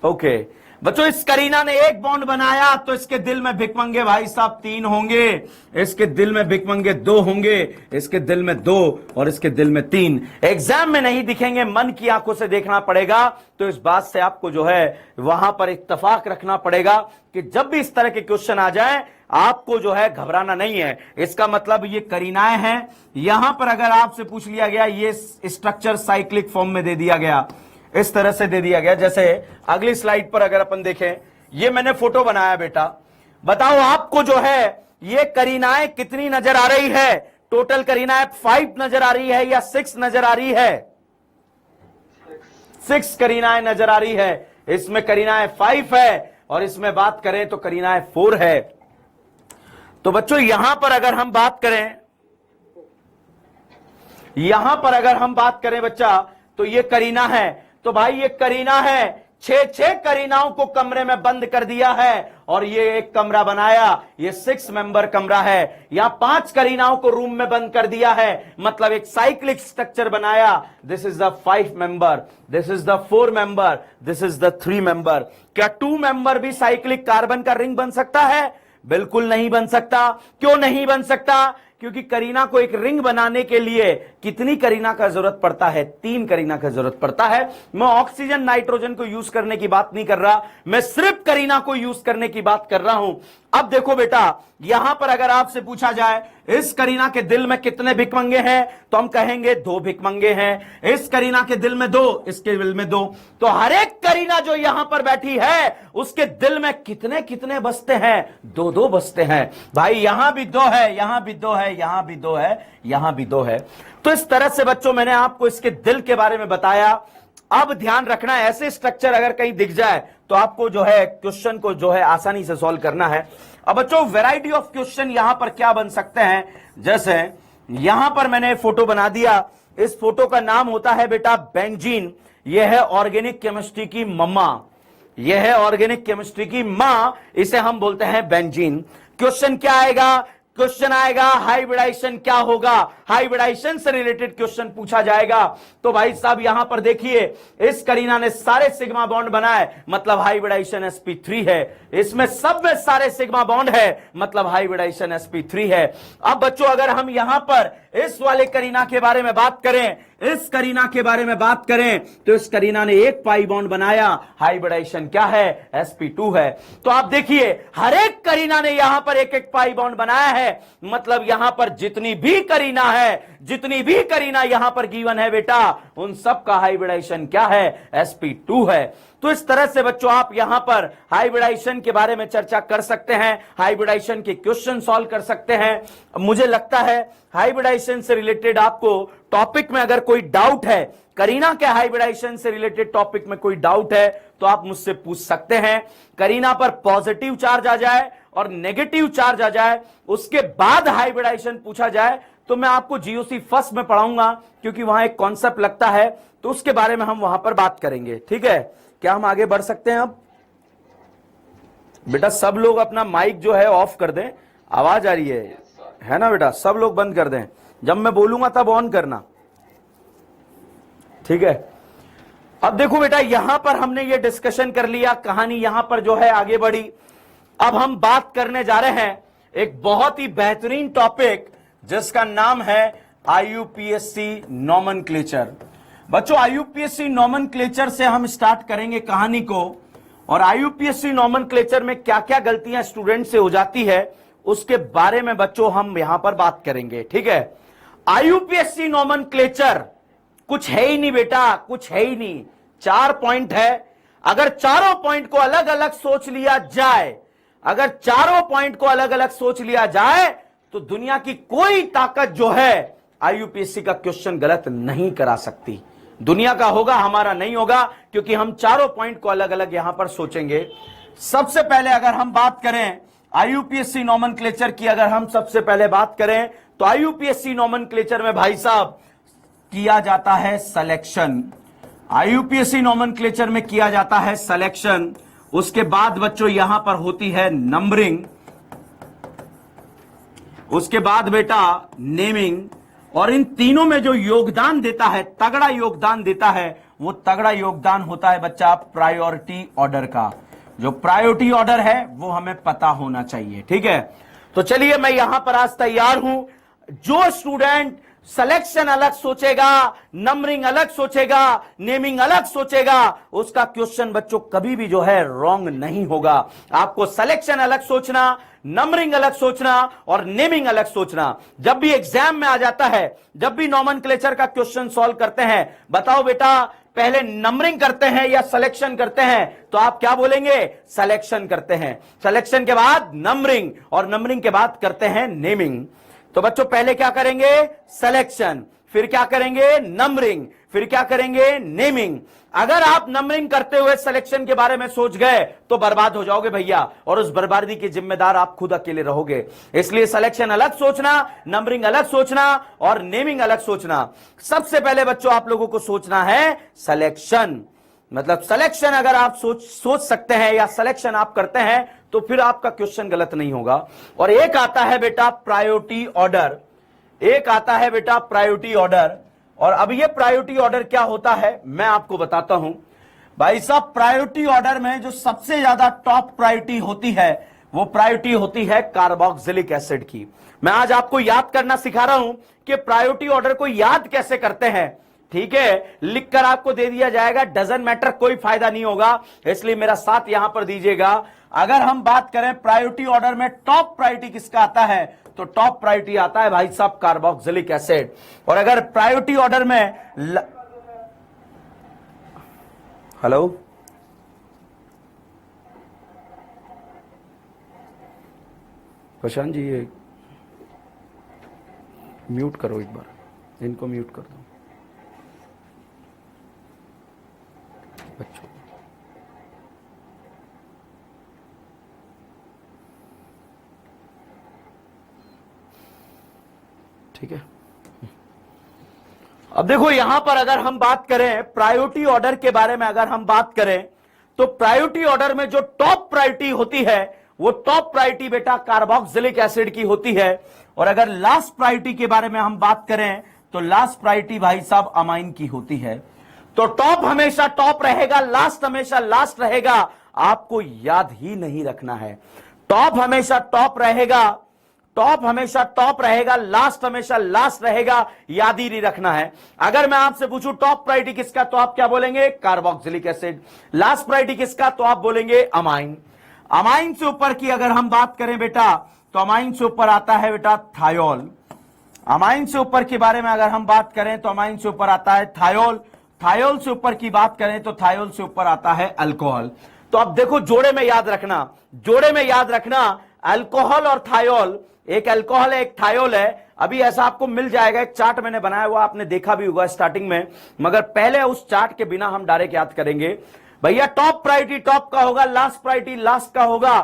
ओके बच्चों, इस करीना ने एक बॉन्ड बनाया तो इसके दिल में भिकमंगे भाई साहब 3 होंगे, इसके दिल में भिकमंगे 2 होंगे, इसके दिल में 2 और इसके दिल में 3। एग्जाम में नहीं दिखेंगे, मन की आंखों से देखना पड़ेगा। तो इस बात से आपको जो है वहां पर इत्तेफाक रखना पड़ेगा कि जब भी इस तरह के क्वेश्चन आ जाए आपको जो है घबराना नहीं है। इसका मतलब ये करीनाएं हैं। यहां पर अगर आपसे पूछ लिया गया, ये स्ट्रक्चर साइक्लिक फॉर्म में दे दिया गया, इस तरह से दे दिया गया। जैसे अगली स्लाइड पर अगर अपन देखें, ये मैंने फोटो बनाया बेटा, बताओ आपको जो है ये करीनाएं कितनी नजर आ रही है? टोटल करीनाएं 5 नजर आ रही है या 6 नजर आ रही है? 6 करीनाएं नजर आ रही है। इसमें करीनाएं 5 है और इसमें बात करें तो करीनाएं 4 है। तो बच्चों यहां पर अगर हम बात करें, यहां पर अगर हम बात करें बच्चा, तो ये करीना है। तो भाई ये करीना है, 6 करीनाओं को कमरे में बंद कर दिया है और ये एक कमरा बनाया, ये 6 मेंबर कमरा है। यहां 5 करीनाओं को रूम में बंद कर दिया है, मतलब एक साइक्लिक स्ट्रक्चर बनाया। This is the 5 member, this is the 4 member, this is the 3 member. क्या 2 मेंबर भी साइक्लिक कार्बन का रिंग बन सकता है? बिल्कुल नहीं बन सकता। क्यों नहीं बन सकता? क्योंकि करीना को एक रिंग बनाने के लिए कितनी करीना का जरूरत पड़ता है? 3 करीना का जरूरत पड़ता है। मैं ऑक्सीजन नाइट्रोजन को यूज करने की बात नहीं कर रहा, मैं सिर्फ करीना को यूज करने की बात कर रहा हूं। अब देखो बेटा, यहां पर अगर आपसे पूछा जाए इस करीना के दिल में कितने भिकमंगे हैं, तो हम कहेंगे 2 भिकमंगे हैं। इस करीना के दिल में 2, इसके दिल में 2। तो हर एक करीना जो यहां पर बैठी है उसके दिल में कितने कितने बसते हैं? 2-2 बसते हैं। भाई यहां भी 2 है, यहां भी 2 है, यहां भी 2 है, यहां भी 2 है। तो इस तरह से बच्चों मैंने आपको इसके दिल के बारे में बताया। अब ध्यान रखना है, ऐसे स्ट्रक्चर अगर कहीं दिख जाए तो आपको जो है क्वेश्चन को जो है आसानी से सॉल्व करना है। अब बच्चों वैरायटी ऑफ क्वेश्चन यहां पर क्या बन सकते हैं, जैसे यहां पर मैंने फोटो बना दिया। इस फोटो का नाम होता है बेटा बेंजीन। यह है ऑर्गेनिक केमिस्ट्री की मम्मा, यह है ऑर्गेनिक केमिस्ट्री की मां, इसे हम बोलते हैं बेंजीन। क्वेश्चन क्या आएगा? क्वेश्चन आएगा हाइब्रिडाइजेशन क्या होगा? हाइब्रिडाइजेशन से रिलेटेड क्वेश्चन पूछा जाएगा। तो भाई साहब यहां पर देखिए, इस करीना ने सारे सिग्मा बॉन्ड बनाए, मतलब हाइब्रिडाइजेशन sp3 है। इसमें सब में सारे सिग्मा बॉन्ड है, मतलब हाइब्रिडाइजेशन sp3 है। अब बच्चों अगर हम यहां पर इस वाले करीना के बारे में बात करें, इस करीना के बारे में बात करें, तो इस करीना ने एक पाई बॉन्ड बनाया, हाइब्रिडाइजेशन क्या है? sp2 है। तो आप देखिए हर एक करीना ने यहां पर एक एक पाई बॉन्ड बनाया है, मतलब यहां पर जितनी भी करीना है, जितनी भी करीना यहां पर गिवन है बेटा, उन सब का हाइब्रिडाइजेशन क्या है? sp2 है। तो इस तरह से बच्चों आप यहां पर हाइब्रिडाइजेशन के बारे में चर्चा कर सकते हैं, हाइब्रिडाइजेशन के क्वेश्चन सॉल्व कर सकते हैं। मुझे लगता है हाइब्रिडाइजेशन से रिलेटेड आपको टॉपिक में अगर कोई डाउट है, करीना के हाइब्रिडाइजेशन से रिलेटेड टॉपिक में कोई डाउट है तो आप मुझसे पूछ सकते हैं। करीना पर पॉजिटिव चार्ज आ जाए और नेगेटिव चार्ज आ जाए, उसके बाद हाइब्रिडाइजेशन पूछा जाए, तो मैं आपको जीओसी फर्स्ट में पढ़ाऊंगा, क्योंकि वहां एक कॉन्सेप्ट लगता है, तो उसके बारे में हम वहां पर बात करेंगे। ठीक है, क्या हम आगे बढ़ सकते हैं? अब बेटा सब लोग अपना माइक जो है ऑफ कर दें, आवाज आ रही है ना बेटा? सब लोग बंद कर दें, जब मैं बोलूंगा तब ऑन करना, ठीक है? अब देखो बेटा, यहां पर हमने ये डिस्कशन कर लिया, कहानी यहां पर जो है आगे बढ़ी। अब हम बात करने जा रहे हैं एक बहुत ही बेहतरीन टॉपिक जिसका नाम है आईयूपीएससी नॉमेनक्लेचर। बच्चों आईयूपीएससी नॉमेनक्लेचर से हम स्टार्ट करेंगे कहानी को, और आईयूपीएससी नॉमेनक्लेचर में क्या क्या गलतियां स्टूडेंट से हो जाती है उसके बारे में बच्चों हम यहां पर बात करेंगे। ठीक है, आईयूपीएससी नॉमेनक्लेचर कुछ है ही नहीं बेटा, कुछ है ही नहीं। 4 पॉइंट है, अगर चारों पॉइंट को अलग अलग सोच लिया जाए, अगर चारों पॉइंट को अलग अलग सोच लिया जाए तो दुनिया की कोई ताकत जो है आईयूपीएससी का क्वेश्चन गलत नहीं करा सकती। दुनिया का होगा, हमारा नहीं होगा, क्योंकि हम चारों पॉइंट को अलग अलग यहां पर सोचेंगे। सबसे पहले अगर हम बात करें आईयूपीएससी नॉमेनक्लेचर की, अगर हम सबसे पहले बात करें तो आईयूपीएससी नॉमेनक्लेचर में भाई साहब किया जाता है सिलेक्शन। आईयूपीएससी नॉमेनक्लेचर में किया जाता है सिलेक्शन, उसके बाद बच्चों यहां पर होती है नंबरिंग, उसके बाद बेटा नेमिंग, और इन तीनों में जो योगदान देता है, तगड़ा योगदान देता है, वो तगड़ा योगदान होता है बच्चा प्रायोरिटी ऑर्डर का। जो प्रायोरिटी ऑर्डर है वो हमें पता होना चाहिए। ठीक है, तो चलिए मैं यहां पर आज तैयार हूं। जो स्टूडेंट सिलेक्शन अलग सोचेगा, नंबरिंग अलग सोचेगा, नेमिंग अलग सोचेगा, उसका क्वेश्चन बच्चों कभी भी जो है रॉन्ग नहीं होगा। आपको सिलेक्शन अलग सोचना, नंबरिंग अलग सोचना और नेमिंग अलग सोचना। जब भी एग्जाम में आ जाता है, जब भी नॉमेनक्लेचर का क्वेश्चन सॉल्व करते हैं, बताओ बेटा पहले नंबरिंग करते हैं या सिलेक्शन करते हैं, तो आप क्या बोलेंगे? सिलेक्शन करते हैं। सिलेक्शन के बाद नंबरिंग और नंबरिंग के बाद करते हैं नेमिंग। तो बच्चों पहले क्या करेंगे? सिलेक्शन, फिर क्या करेंगे? नंबरिंग, फिर क्या करेंगे? नेमिंग। अगर आप नंबरिंग करते हुए सिलेक्शन के बारे में सोच गए तो बर्बाद हो जाओगे भैया, और उस बर्बादी के जिम्मेदार आप खुद अकेले रहोगे। इसलिए सिलेक्शन अलग सोचना, नंबरिंग अलग सोचना और नेमिंग अलग सोचना। सबसे पहले बच्चों आप लोगों को सोचना है सिलेक्शन। मतलब सिलेक्शन अगर आप सोच सकते हैं या सिलेक्शन आप करते हैं तो फिर आपका क्वेश्चन गलत नहीं होगा। और एक आता है बेटा प्रायोरिटी ऑर्डर, एक आता है बेटा प्रायोरिटी ऑर्डर। और अब ये प्रायोरिटी ऑर्डर क्या होता है मैं आपको बताता हूं। भाई साहब प्रायोरिटी ऑर्डर में जो सबसे ज्यादा टॉप प्रायोरिटी होती है वो प्रायोरिटी होती है कार्बोक्सिलिक एसिड की। मैं आज आपको याद करना सिखा रहा हूं कि प्रायोरिटी ऑर्डर को याद कैसे करते हैं। ठीक है, लिखकर आपको दे दिया जाएगा, डजंट मैटर, कोई फायदा नहीं होगा, इसलिए मेरा साथ यहां पर दीजिएगा। अगर हम बात करें प्रायोरिटी ऑर्डर में टॉप प्रायोरिटी किसका आता है, तो टॉप प्रायोरिटी आता है भाई साहब कार्बोक्सिलिक एसिड। और अगर प्रायोरिटी ऑर्डर में हेलो प्रशांत जी, ये म्यूट करो एक बार, इनको म्यूट कर दो बच्चों। ठीक है, अब देखो यहां पर अगर हम बात करें प्रायोरिटी ऑर्डर के बारे में, अगर हम बात करें तो प्रायोरिटी ऑर्डर में जो टॉप प्रायोरिटी होती है वो टॉप प्रायोरिटी बेटा कार्बोक्सिलिक एसिड की होती है। और अगर लास्ट प्रायोरिटी के बारे में हम बात करें तो लास्ट प्रायोरिटी भाई साहब अमाइन की होती है। तो टॉप हमेशा टॉप रहेगा, लास्ट हमेशा लास्ट रहेगा, आपको याद ही नहीं रखना है। टॉप हमेशा टॉप रहेगा, टॉप हमेशा टॉप रहेगा, लास्ट हमेशा लास्ट रहेगा, याद ही नहीं रखना है। अगर मैं आपसे पूछूं टॉप प्रायोरिटी किसका, तो आप क्या बोलेंगे? Carboxylic acid. लास्ट प्रायोरिटी किसका, तो आप बोलेंगे अमाइन। अमाइन से ऊपर की अगर हम बात करें बेटा तो अमाइन से ऊपर आता है बेटा थायोल। अमाइन से ऊपर के बारे में अगर हम बात करें तो अमाइन से ऊपर आता है थायोल। थायोल से ऊपर की बात करें तो थायोल से ऊपर आता है अल्कोहल। तो अब देखो जोड़े में याद रखना, जोड़े में याद रखना अल्कोहल और थायोल, एक अल्कोहल है एक थायोल है। अभी ऐसा आपको मिल जाएगा, एक चार्ट मैंने बनाया हुआ, आपने देखा भी होगा स्टार्टिंग में, मगर पहले उस चार्ट के बिना हम डायरेक्ट याद करेंगे। भैया टॉप प्रायोरिटी टॉप का होगा, लास्ट प्रायोरिटी लास्ट का होगा।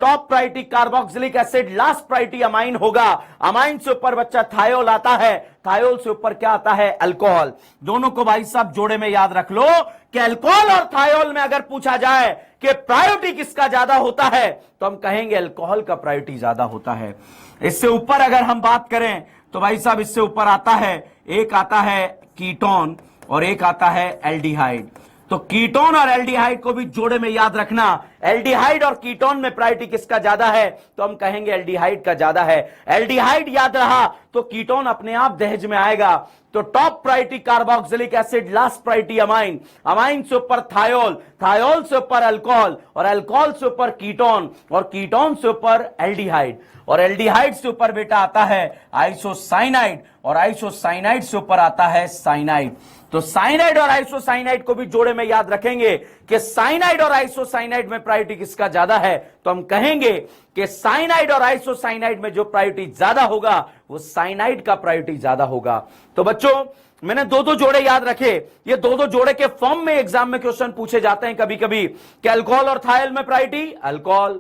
Top priority carboxylic acid, last priority amine होगा। अमाइन से ऊपर बच्चा थायोल आता है, थायोल से ऊपर क्या आता है? अल्कोहल। दोनों को भाई साहब जोड़े में याद रख लो कि अल्कोहल और थायोल में अगर पूछा जाए कि प्रायोरिटी किसका ज्यादा होता है तो हम कहेंगे अल्कोहल का प्रायोरिटी ज्यादा होता है। इससे ऊपर अगर हम बात करें तो भाई साहब इससे ऊपर आता है, एक आता है कीटोन और एक आता है एल्डिहाइड। तो कीटोन और एल्डिहाइड को भी जोड़े में याद रखना। एल्डिहाइड और कीटोन में प्रायोरिटी किसका ज्यादा है, तो हम कहेंगे एल्डिहाइड का ज्यादा है। एल्डिहाइड याद रहा तो कीटोन अपने आप दहेज में आएगा। तो top priority carboxylic acid, last priority amine, amine से ऊपर थायोल, थायोल से ऊपर अल्कोहल, और अल्कोहल से ऊपर कीटोन, और कीटोन से ऊपर एल्डिहाइड, और एल्डिहाइड से ऊपर बेटा आता है आइसोसाइनाइड, और आइसोसाइनाइड से ऊपर आता है साइनाइड। तो साइनाइड और आइसोसाइनाइड को भी जोड़े में याद रखेंगे कि साइनाइड और आइसोसाइनाइड में प्रायोरिटी किसका ज्यादा है, तो हम कहेंगे कि साइनाइड और आइसोसाइनाइड में जो प्रायोरिटी ज्यादा होगा वो साइनाइड का प्रायोरिटी ज्यादा होगा। तो बच्चों मैंने दो दो जोड़े याद रखे, ये दो दो जोड़े के फॉर्म में एग्जाम में क्वेश्चन पूछे जाते हैं कभी कभी कि अल्कोहल और थायल में प्रायोरिटी अल्कोहल,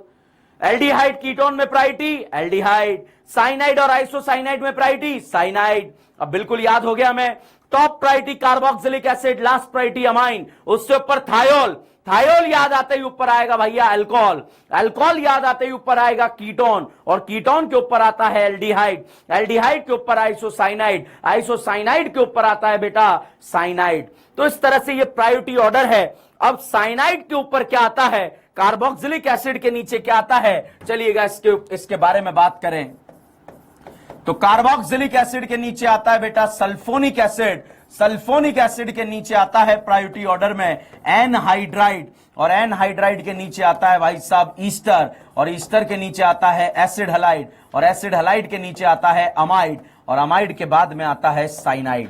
एल्डिहाइड कीटोन में प्रायोरिटी एल्डिहाइड, साइनाइड और आइसोसाइनाइड में प्रायोरिटी साइनाइड। अब बिल्कुल याद हो गया मैं। Top priority carboxylic acid, last priority amine, उससे ऊपर थायोल, थायोल याद आते ही ऊपर आएगा भैया अल्कोहल, अल्कोहल याद आते ही ऊपर आएगा कीटोन, और कीटोन के ऊपर आता है एल्डिहाइड, एल्डिहाइड के ऊपर आइसोसाइनाइड, आइसोसाइनाइड के ऊपर आता है बेटा साइनाइड। तो इस तरह से ये प्रायोरिटी ऑर्डर है। अब साइनाइड के ऊपर क्या आता है, कार्बोक्सिलिक एसिड के नीचे क्या आता है, चलिएगा इसके बारे में बात करें। तो कार्बोक्सिलिक एसिड के नीचे आता है बेटा सल्फोनिक एसिड, सल्फोनिक एसिड के नीचे आता है प्रायोरिटी ऑर्डर में एनहाइड्राइड, और एनहाइड्राइड के नीचे आता है भाई साहब ईस्टर, और ईस्टर के नीचे आता है एसिड हलाइड, और एसिड हलाइड के नीचे आता है अमाइड, और अमाइड के बाद में आता है साइनाइड।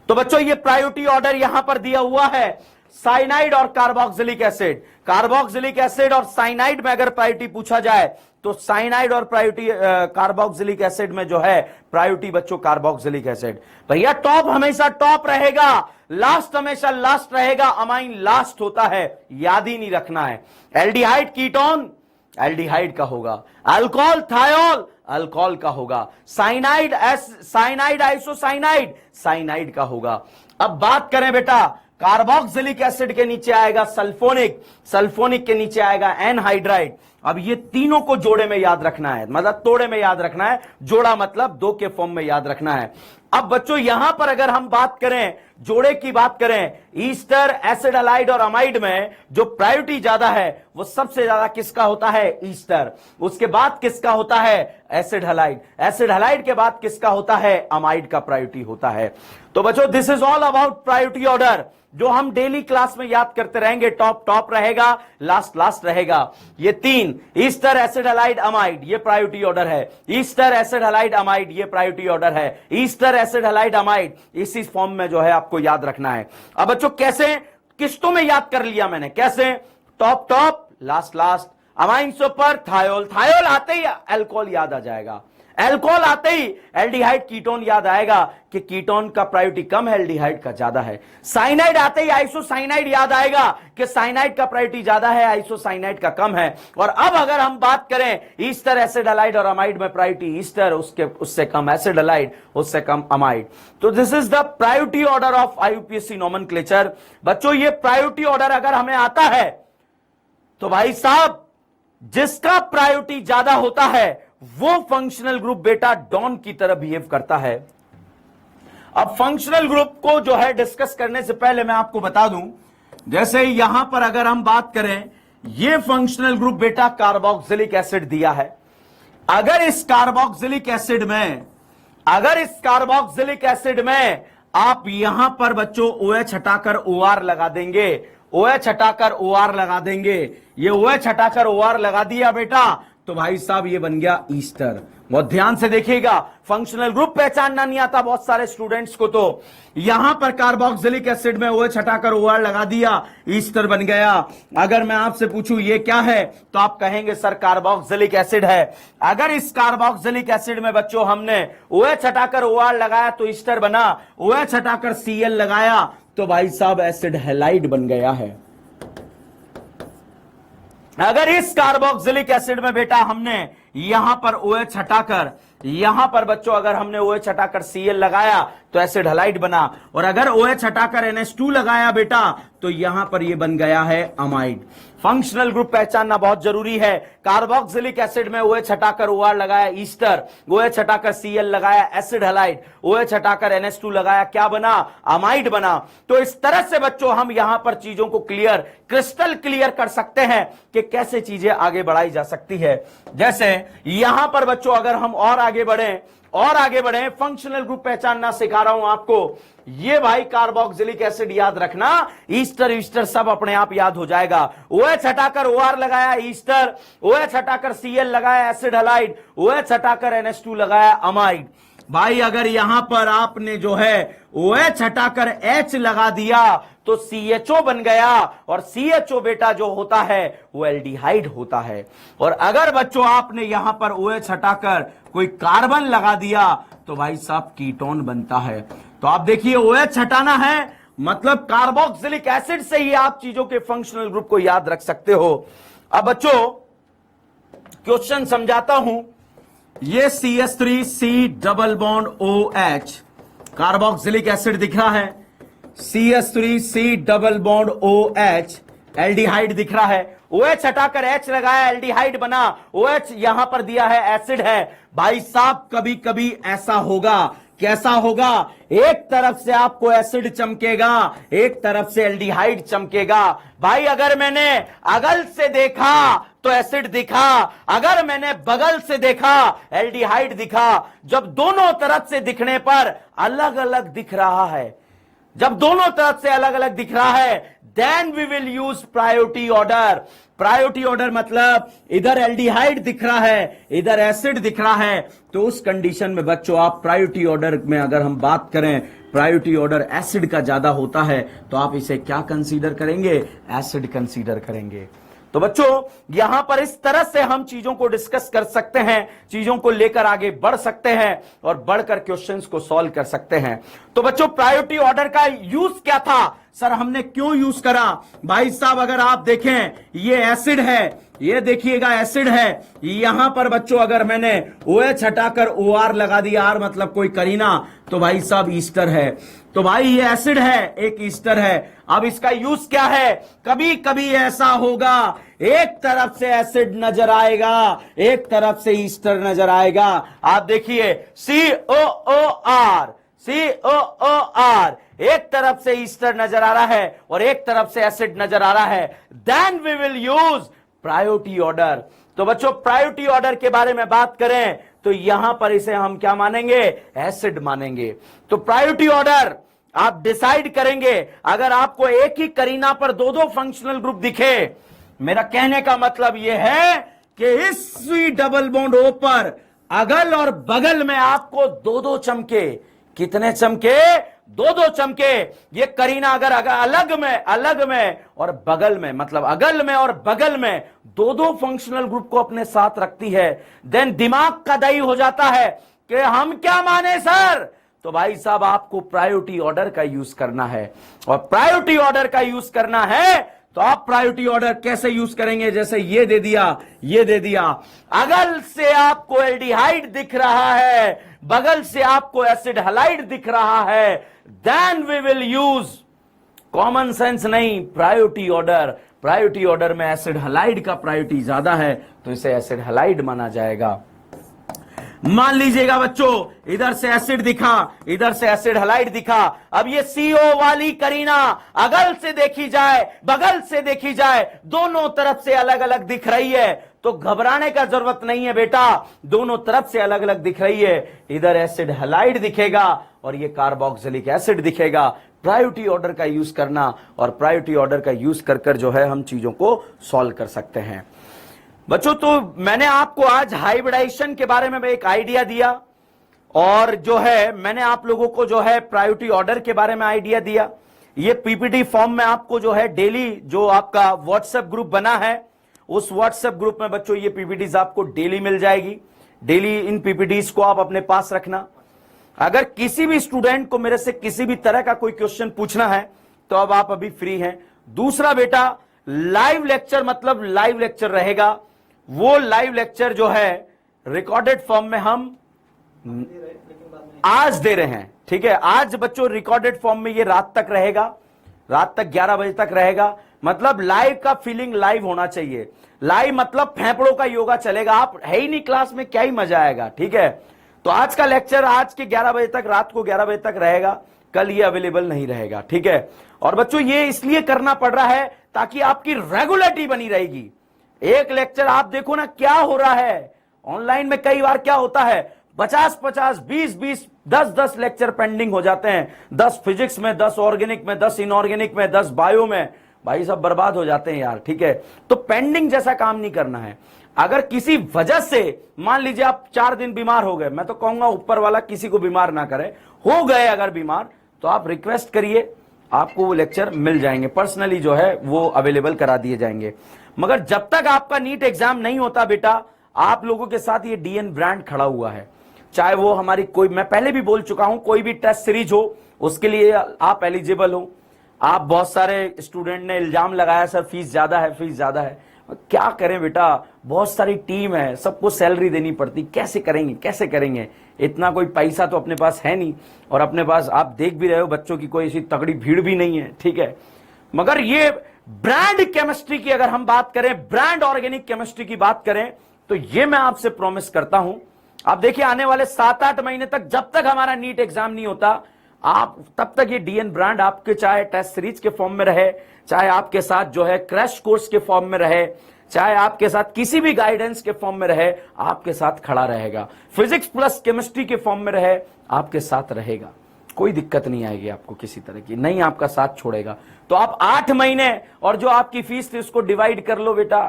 तो बच्चों ये प्रायोरिटी ऑर्डर यहां पर दिया हुआ है। साइनाइड और कार्बोक्सिलिक एसिड, कार्बोक्सिलिक एसिड और साइनाइड में अगर प्रायोरिटी पूछा जाए तो साइनाइड और प्रायोरिटी कार्बोक्सिलिक एसिड में जो है प्रायोरिटी बच्चों कार्बोक्सिलिक एसिड। भैया टॉप हमेशा टॉप रहेगा, लास्ट हमेशा लास्ट रहेगा, अमाइन लास्ट होता है, याद ही नहीं रखना है। एल्डिहाइड कीटोन एल्डिहाइड का होगा, अल्कोहल थायोल अल्कोहल का होगा, साइनाइड साइनाइड आइसोसाइनाइड साइनाइड का होगा। अब बात करें बेटा कार्बोक्सिलिक एसिड के नीचे आएगा सल्फोनिक, सल्फोनिक के नीचे आएगा एनहाइड्राइड। अब ये तीनों को जोड़े में याद रखना है, मतलब तोड़े में याद रखना है, जोड़ा मतलब दो के फॉर्म में याद रखना है। अब बच्चों यहां पर अगर हम बात करें, जोड़े की बात करें, ईस्टर एसिड हलाइड और अमाइड में जो प्रायोरिटी ज्यादा है वो सबसे ज्यादा किसका होता है, ईस्टर, उसके बाद किसका होता है एसिड हलाइड, एसिड हलाइड के बाद किसका होता है अमाइड का प्रायोरिटी होता है। तो बच्चों this is all about priority order, जो हम डेली क्लास में याद करते रहेंगे। टॉप टॉप रहेगा, लास्ट लास्ट रहेगा। ये तीन ईस्टर एसिड हलाइड अमाइड ये प्रायोरिटी ऑर्डर है, ईस्टर एसिड हलाइड अमाइड ये प्रायोरिटी ऑर्डर है, ईस्टर एसिड हलाइड अमाइड इसी फॉर्म में जो है आपको याद रखना है। अब बच्चों कैसे, किस्तों में याद कर लिया मैंने, कैसे, top top last last, amine super thiol, thiol आते ही अल्कोहल याद आ जाएगा, अल्कोहल आते ही एल्डिहाइड कीटोन याद आएगा कि कीटोन का प्रायोरिटी कम है, एल्डिहाइड का ज्यादा है। साइनाइड आते ही आइसोसाइनाइड याद आएगा कि साइनाइड का प्रायोरिटी ज्यादा है, आइसोसाइनाइड का कम है। और अब अगर हम बात करें ईस्टर एसिड हलाइड और अमाइड में प्रायोरिटी ईस्टर, उससे कम एसिड हलाइड, उससे कम अमाइड। तो this is the priority order of आईयूपीएससी nomenclature. बच्चों ये प्रायोरिटी ऑर्डर अगर हमें आता है तो भाई साहब जिसका प्रायोरिटी ज्यादा होता है वो फंक्शनल ग्रुप बेटा डॉन की तरह बिहेव करता है। अब फंक्शनल ग्रुप को जो है डिस्कस करने से पहले मैं आपको बता दूं, जैसे यहां पर अगर हम बात करें, ये फंक्शनल ग्रुप बेटा कार्बोक्सिलिक एसिड दिया है। अगर इस कार्बोक्सिलिक एसिड में आप यहां पर बच्चों OH हटाकर OR लगा देंगे, OH हटाकर OR लगा देंगे, ये OH हटाकर OR लगा दिया बेटा तो भाई साहब ये बन गया ईस्टर। बहुत ध्यान से देखिएगा, फंक्शनल ग्रुप पहचानना नहीं आता बहुत सारे स्टूडेंट्स को। तो यहां पर कार्बोक्सिलिक एसिड में OH हटाकर OR लगा दिया, ईस्टर बन गया। अगर मैं आपसे पूछूं ये क्या है तो आप कहेंगे सर कार्बोक्सिलिक एसिड है। अगर इस कार्बोक्सिलिक एसिड में बच्चों हमने OH हटाकर OR लगाया तो ईस्टर बना, OH हटाकर Cl लगाया तो भाई साहब एसिड हैलाइड बन गया है। अगर इस कार्बोक्सिलिक एसिड में बेटा हमने यहां पर OH हटाकर यहां पर बच्चों अगर हमने OH हटाकर Cl लगाया तो एसिड हलाइड बना, और अगर OH हटाकर NH2 लगाया बेटा तो यहां पर ये बन गया है अमाइड। फंक्शनल ग्रुप पहचानना बहुत जरूरी है। कार्बोक्सिलिक एसिड में OH हटाकर OR लगाया ईस्टर, OH हटाकर Cl लगाया एसिड हलाइड, OH हटाकर NH2 लगाया, क्या बना? अमाइड बना। तो इस तरह से बच्चों हम यहां पर चीजों को क्रिस्टल क्लियर कर सकते हैं कि कैसे चीजें आगे बढ़ाई जा सकती है। जैसे यहां पर बच्चों अगर हम और आगे बढ़े फंक्शनल ग्रुप पहचानना सिखा रहा हूं आपको। ये भाई कार्बोक्सिलिक एसिड याद रखना, ईस्टर सब अपने आप याद हो जाएगा। OH हटाकर OR लगाया ईस्टर, OH हटाकर Cl लगाया एसिड हलाइड, OH हटाकर NH2 लगाया अमाइड। भाई अगर यहां पर आपने जो है OH हटाकर H लगा दिया तो CHO बन गया, और CHO बेटा जो होता है वो एल्डिहाइड होता है। और अगर बच्चों आपने यहां पर OH हटाकर कोई कार्बन लगा दिया तो भाई साहब कीटोन बनता है। तो आप देखिए OH हटाना है मतलब कार्बोक्सिलिक एसिड से ही आप चीजों के फंक्शनल ग्रुप को याद रख सकते हो। अब बच्चों क्वेश्चन समझाता हूं। ये CH3C double bond OH carboxylic acid दिख रहा है, CH3C double bond OH aldehyde दिख रहा है। OH हटाकर H लगाया एल्डिहाइड बना, OH यहां पर दिया है एसिड है। भाई साहब कभी कभी ऐसा होगा, कैसा होगा? एक तरफ से आपको एसिड चमकेगा, एक तरफ से एल्डिहाइड चमकेगा। भाई अगर मैंने अगल से देखा तो एसिड दिखा, अगर मैंने बगल से देखा एल्डिहाइड दिखा। जब दोनों तरफ से दिखने पर अलग अलग दिख रहा है, जब दोनों तरफ से अलग अलग दिख रहा है, then we will use priority order. Priority order मतलब इधर एल्डिहाइड दिख रहा है, इधर एसिड दिख रहा है, तो उस कंडीशन में बच्चों आप प्रायोरिटी ऑर्डर में अगर हम बात करें, प्रायोरिटी ऑर्डर एसिड का ज्यादा होता है तो आप इसे क्या कंसीडर करेंगे? एसिड कंसीडर करेंगे। तो बच्चों यहां पर इस तरह से हम चीजों को डिस्कस कर सकते हैं, चीजों को लेकर आगे बढ़ सकते हैं और बढ़कर क्वेश्चंस को सॉल्व कर सकते हैं। तो बच्चों प्रायोरिटी ऑर्डर का यूज क्या था? सर हमने क्यों यूज करा? भाई साहब अगर आप देखें ये एसिड है, ये देखिएगा एसिड है, यहां पर बच्चों अगर मैंने OH हटाकर OR लगा दिया, R मतलब कोई करीना, तो भाई साहब ईस्टर है। तो भाई ये एसिड है, एक ईस्टर है। अब इसका यूज क्या है? कभी कभी ऐसा होगा एक तरफ से एसिड नजर आएगा, एक तरफ से ईस्टर नजर आएगा। आप देखिए COOR, COOR, एक तरफ से ईस्टर नजर आ रहा है और एक तरफ से एसिड नजर आ रहा है। Then we will use priority order. तो बच्चों प्रायोरिटी ऑर्डर के बारे में बात करें तो यहां पर इसे हम क्या मानेंगे? एसिड मानेंगे। तो प्रायोरिटी ऑर्डर आप डिसाइड करेंगे। अगर आपको एक ही करीना पर दो दो फंक्शनल ग्रुप दिखे, मेरा कहने का मतलब यह है कि इस C डबल बॉन्ड O पर अगल और बगल में आपको दो दो चमके। कितने चमके? दो दो चमके। ये करीना अगर अलग में और बगल में, मतलब अगल में और बगल में दो दो फंक्शनल ग्रुप को अपने साथ रखती है, देन दिमाग का दही हो जाता है कि हम क्या माने सर। तो भाई साहब आपको प्रायोरिटी ऑर्डर का यूज करना है, और प्रायोरिटी ऑर्डर का यूज करना है तो आप प्रायोरिटी ऑर्डर कैसे यूज करेंगे? जैसे ये दे दिया, ये दे दिया, अगल से आपको एल्डिहाइड दिख रहा है, बगल से आपको एसिड हलाइड दिख रहा है, then we will use common sense नहीं, प्रायोरिटी ऑर्डर। प्रायोरिटी ऑर्डर में एसिड हलाइड का प्रायोरिटी ज्यादा है तो इसे एसिड हलाइड माना जाएगा। मान लीजिएगा बच्चों इधर से एसिड दिखा, इधर से एसिड हलाइड दिखा। अब ये CO वाली करीना अगल से देखी जाए, बगल से देखी जाए, दोनों तरफ से अलग अलग दिख रही है, तो घबराने का जरूरत नहीं है बेटा, दोनों तरफ से अलग अलग दिख रही है। इधर एसिड हलाइड दिखेगा और ये कार्बोक्सिलिक एसिड दिखेगा। प्रायोरिटी ऑर्डर का यूज करना, और प्रायोरिटी ऑर्डर का यूज कर कर जो है हम चीजों को सॉल्व कर सकते हैं। बच्चों तो मैंने आपको आज हाइब्रिडाइजेशन के बारे में एक आइडिया दिया, और जो है मैंने आप लोगों को जो है प्रायोरिटी ऑर्डर के बारे में आइडिया दिया। ये पीपीटी फॉर्म में आपको जो है डेली जो आपका व्हाट्सएप ग्रुप बना है, उस व्हाट्सएप ग्रुप में बच्चों ये पीपीटीज आपको डेली मिल जाएगी। डेली इन पीपीटीज को आप अपने पास रखना। अगर किसी भी स्टूडेंट को मेरे से किसी भी तरह का कोई क्वेश्चन पूछना है तो अब आप अभी फ्री हैं। दूसरा बेटा, लाइव लेक्चर मतलब लाइव लेक्चर रहेगा। वो लाइव लेक्चर जो है रिकॉर्डेड फॉर्म में हम आज दे रहे हैं, ठीक है। आज बच्चों रिकॉर्डेड फॉर्म में ये रात तक रहेगा, रात तक 11 बजे तक रहेगा। मतलब लाइव का फीलिंग लाइव होना चाहिए। लाइव मतलब फेफड़ों का योगा चलेगा। आप है ही नहीं क्लास में, क्या ही मजा आएगा, ठीक है। तो आज का लेक्चर आज के 11 बजे तक, रात को 11 बजे तक रहेगा। कल ये अवेलेबल नहीं रहेगा, ठीक है। और बच्चों ये इसलिए करना पड़ रहा है ताकि आपकी रेगुलरिटी बनी रहेगी। एक लेक्चर आप देखो ना क्या हो रहा है ऑनलाइन में। कई बार क्या होता है 50-50, 20-20, 10-10 लेक्चर पेंडिंग हो जाते हैं। 10 फिजिक्स में, 10 ऑर्गेनिक में, 10 इनऑर्गेनिक में, 10 बायो में। भाई सब बर्बाद हो जाते हैं यार, ठीक है। तो पेंडिंग जैसा काम नहीं करना है। अगर किसी वजह से मान लीजिए आप 4 दिन बीमार हो गए, मैं तो कहूंगा ऊपर वाला किसी को बीमार ना करे, हो गए अगर बीमार तो आप रिक्वेस्ट करिए, आपको वो लेक्चर मिल जाएंगे। पर्सनली जो है वो अवेलेबल करा दिए जाएंगे। मगर जब तक आपका नीट एग्जाम नहीं होता बेटा, आप लोगों के साथ ये डीएन ब्रांड खड़ा हुआ है। चाहे वो हमारी कोई, मैं पहले भी बोल चुका हूं, कोई भी टेस्ट सीरीज हो उसके लिए आप एलिजिबल हो। आप बहुत सारे स्टूडेंट ने इल्जाम लगाया सर फीस ज्यादा है, फीस ज्यादा है। क्या करें बेटा, बहुत सारी टीम है, सबको सैलरी देनी पड़ती, कैसे करेंगे, कैसे करेंगे। इतना कोई पैसा तो अपने पास है नहीं, और अपने पास आप देख भी रहे हो बच्चों की कोई ऐसी तगड़ी भीड़ भी नहीं है, ठीक है। मगर ये ब्रांड केमिस्ट्री की अगर हम बात करें, ब्रांड ऑर्गेनिक केमिस्ट्री की बात करें, तो ये मैं आपसे प्रॉमिस करता हूं, आप देखिए आने वाले 7-8 महीने तक, जब तक हमारा नीट एग्जाम नहीं होता, आप तब तक ये डीएन ब्रांड आपके चाहे टेस्ट सीरीज के फॉर्म में रहे, चाहे आपके साथ जो है क्रैश कोर्स के फॉर्म में रहे, चाहे आपके साथ किसी भी गाइडेंस के फॉर्म में रहे, आपके साथ खड़ा रहेगा। फिजिक्स प्लस केमिस्ट्री के फॉर्म में रहे, आपके साथ रहेगा। कोई दिक्कत नहीं आएगी आपको किसी तरह की, नहीं आपका साथ छोड़ेगा। तो आप 8 महीने और जो आपकी फीस थी उसको डिवाइड कर लो बेटा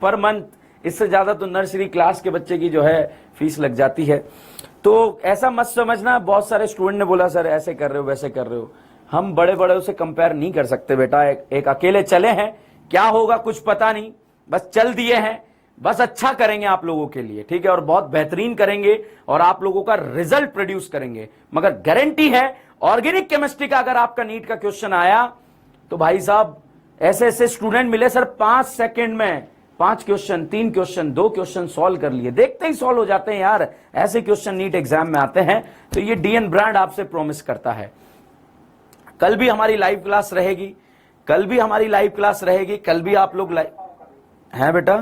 पर मंथ। इससे ज्यादा तो नर्सरी क्लास के बच्चे की जो है फीस लग जाती है। तो ऐसा मत समझना, बहुत सारे स्टूडेंट ने बोला सर ऐसे कर रहे हो, वैसे कर रहे हो। हम बड़े बड़े से कंपेयर नहीं कर सकते बेटा। एक अकेले चले हैं, क्या होगा कुछ पता नहीं, बस चल दिए हैं, बस अच्छा करेंगे आप लोगों के लिए, ठीक है, और बहुत बेहतरीन करेंगे और आप लोगों का रिजल्ट प्रोड्यूस करेंगे। मगर गारंटी है ऑर्गेनिक केमिस्ट्री का अगर आपका नीट का क्वेश्चन आया तो भाई साहब ऐसे ऐसे स्टूडेंट मिले सर 5 सेकंड में 5 क्वेश्चन, 3 क्वेश्चन, 2 क्वेश्चन सॉल्व कर लिए, देखते ही सॉल्व हो जाते हैं यार। ऐसे क्वेश्चन नीट एग्जाम में आते हैं। तो ये डीएन ब्रांड आपसे प्रॉमिस करता है। कल भी हमारी लाइव क्लास रहेगी, कल भी हमारी लाइव क्लास रहेगी, कल भी आप लोग लाइव हैं बेटा।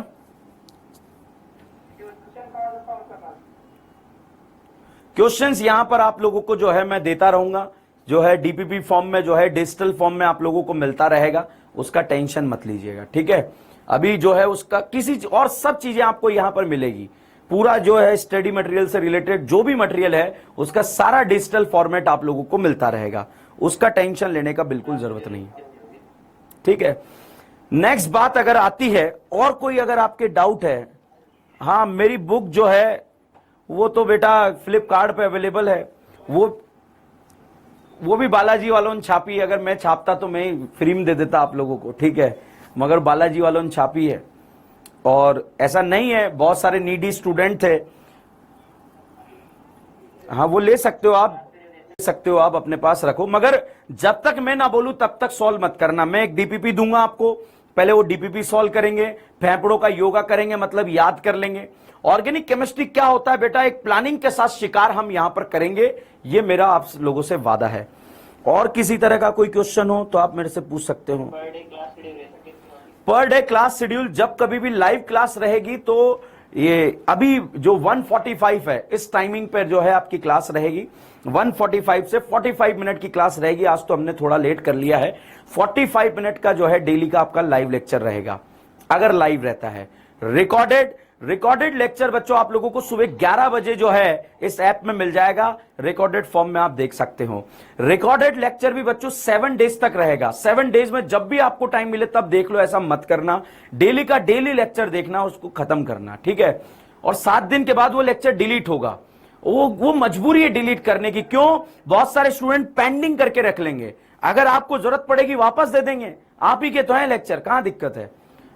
क्वेश्चंस यहां पर आप लोगों को जो है मैं देता रहूंगा, जो है डीपीपी फॉर्म में, जो है डिजिटल फॉर्म में आप लोगों को मिलता रहेगा, उसका टेंशन मत लीजिएगा, ठीक है। अभी जो है उसका किसी और सब चीजें आपको यहां पर मिलेगी। पूरा जो है स्टडी मटेरियल से रिलेटेड जो भी मटेरियल है उसका सारा डिजिटल फॉर्मेट आप लोगों को मिलता रहेगा, उसका टेंशन लेने का बिल्कुल जरूरत नहीं, ठीक है। नेक्स्ट बात अगर आती है और कोई अगर आपके डाउट है, हाँ मेरी बुक जो है वो तो बेटा फ्लिपकार्ट पे अवेलेबल है, वो भी बालाजी वालों ने छापी। अगर मैं छापता तो मैं फ्री में दे देता आप लोगों को, ठीक है, मगर बालाजी वालों ने छापी है। और ऐसा नहीं है, बहुत सारे नीडी स्टूडेंट थे, हाँ वो ले सकते हो आप, अपने पास रखो, मगर जब तक मैं ना बोलूं तब तक सॉल्व मत करना। मैं एक डीपीपी दूंगा आपको, पहले वो डीपीपी सॉल्व करेंगे, फेफड़ों का योगा करेंगे, मतलब याद कर लेंगे। ऑर्गेनिक केमिस्ट्री क्या होता है बेटा, एक प्लानिंग के साथ शिकार हम यहां पर करेंगे, ये मेरा आप लोगों से वादा है। और किसी तरह का कोई क्वेश्चन हो तो आप मेरे से पूछ सकते हो। पर डे क्लास शेड्यूल, जब कभी भी लाइव क्लास रहेगी तो ये अभी जो 1:45 है इस टाइमिंग पर जो है आपकी क्लास रहेगी। 1:45 से 45 मिनट की क्लास रहेगी। आज तो हमने थोड़ा लेट कर लिया है। 45 मिनट का जो है डेली का आपका लाइव लेक्चर रहेगा, अगर लाइव रहता है। रिकॉर्डेड लेक्चर बच्चों आप लोगों को सुबह 11 बजे जो है इस ऐप में मिल जाएगा, रिकॉर्डेड फॉर्म में आप देख सकते हो। रिकॉर्डेड लेक्चर भी बच्चों 7 डेज तक रहेगा। 7 डेज में जब भी आपको टाइम मिले तब देख लो, ऐसा मत करना। डेली का डेली लेक्चर देखना, उसको खत्म करना, ठीक है। और 7 दिन के बाद वो लेक्चर डिलीट होगा। वो मजबूरी है डिलीट करने की। क्यों? बहुत सारे स्टूडेंट पेंडिंग करके रख लेंगे, अगर आपको जरूरत पड़ेगी वापस दे देंगे। आप ही के तो हैं लेक्चर, कहां दिक्कत है।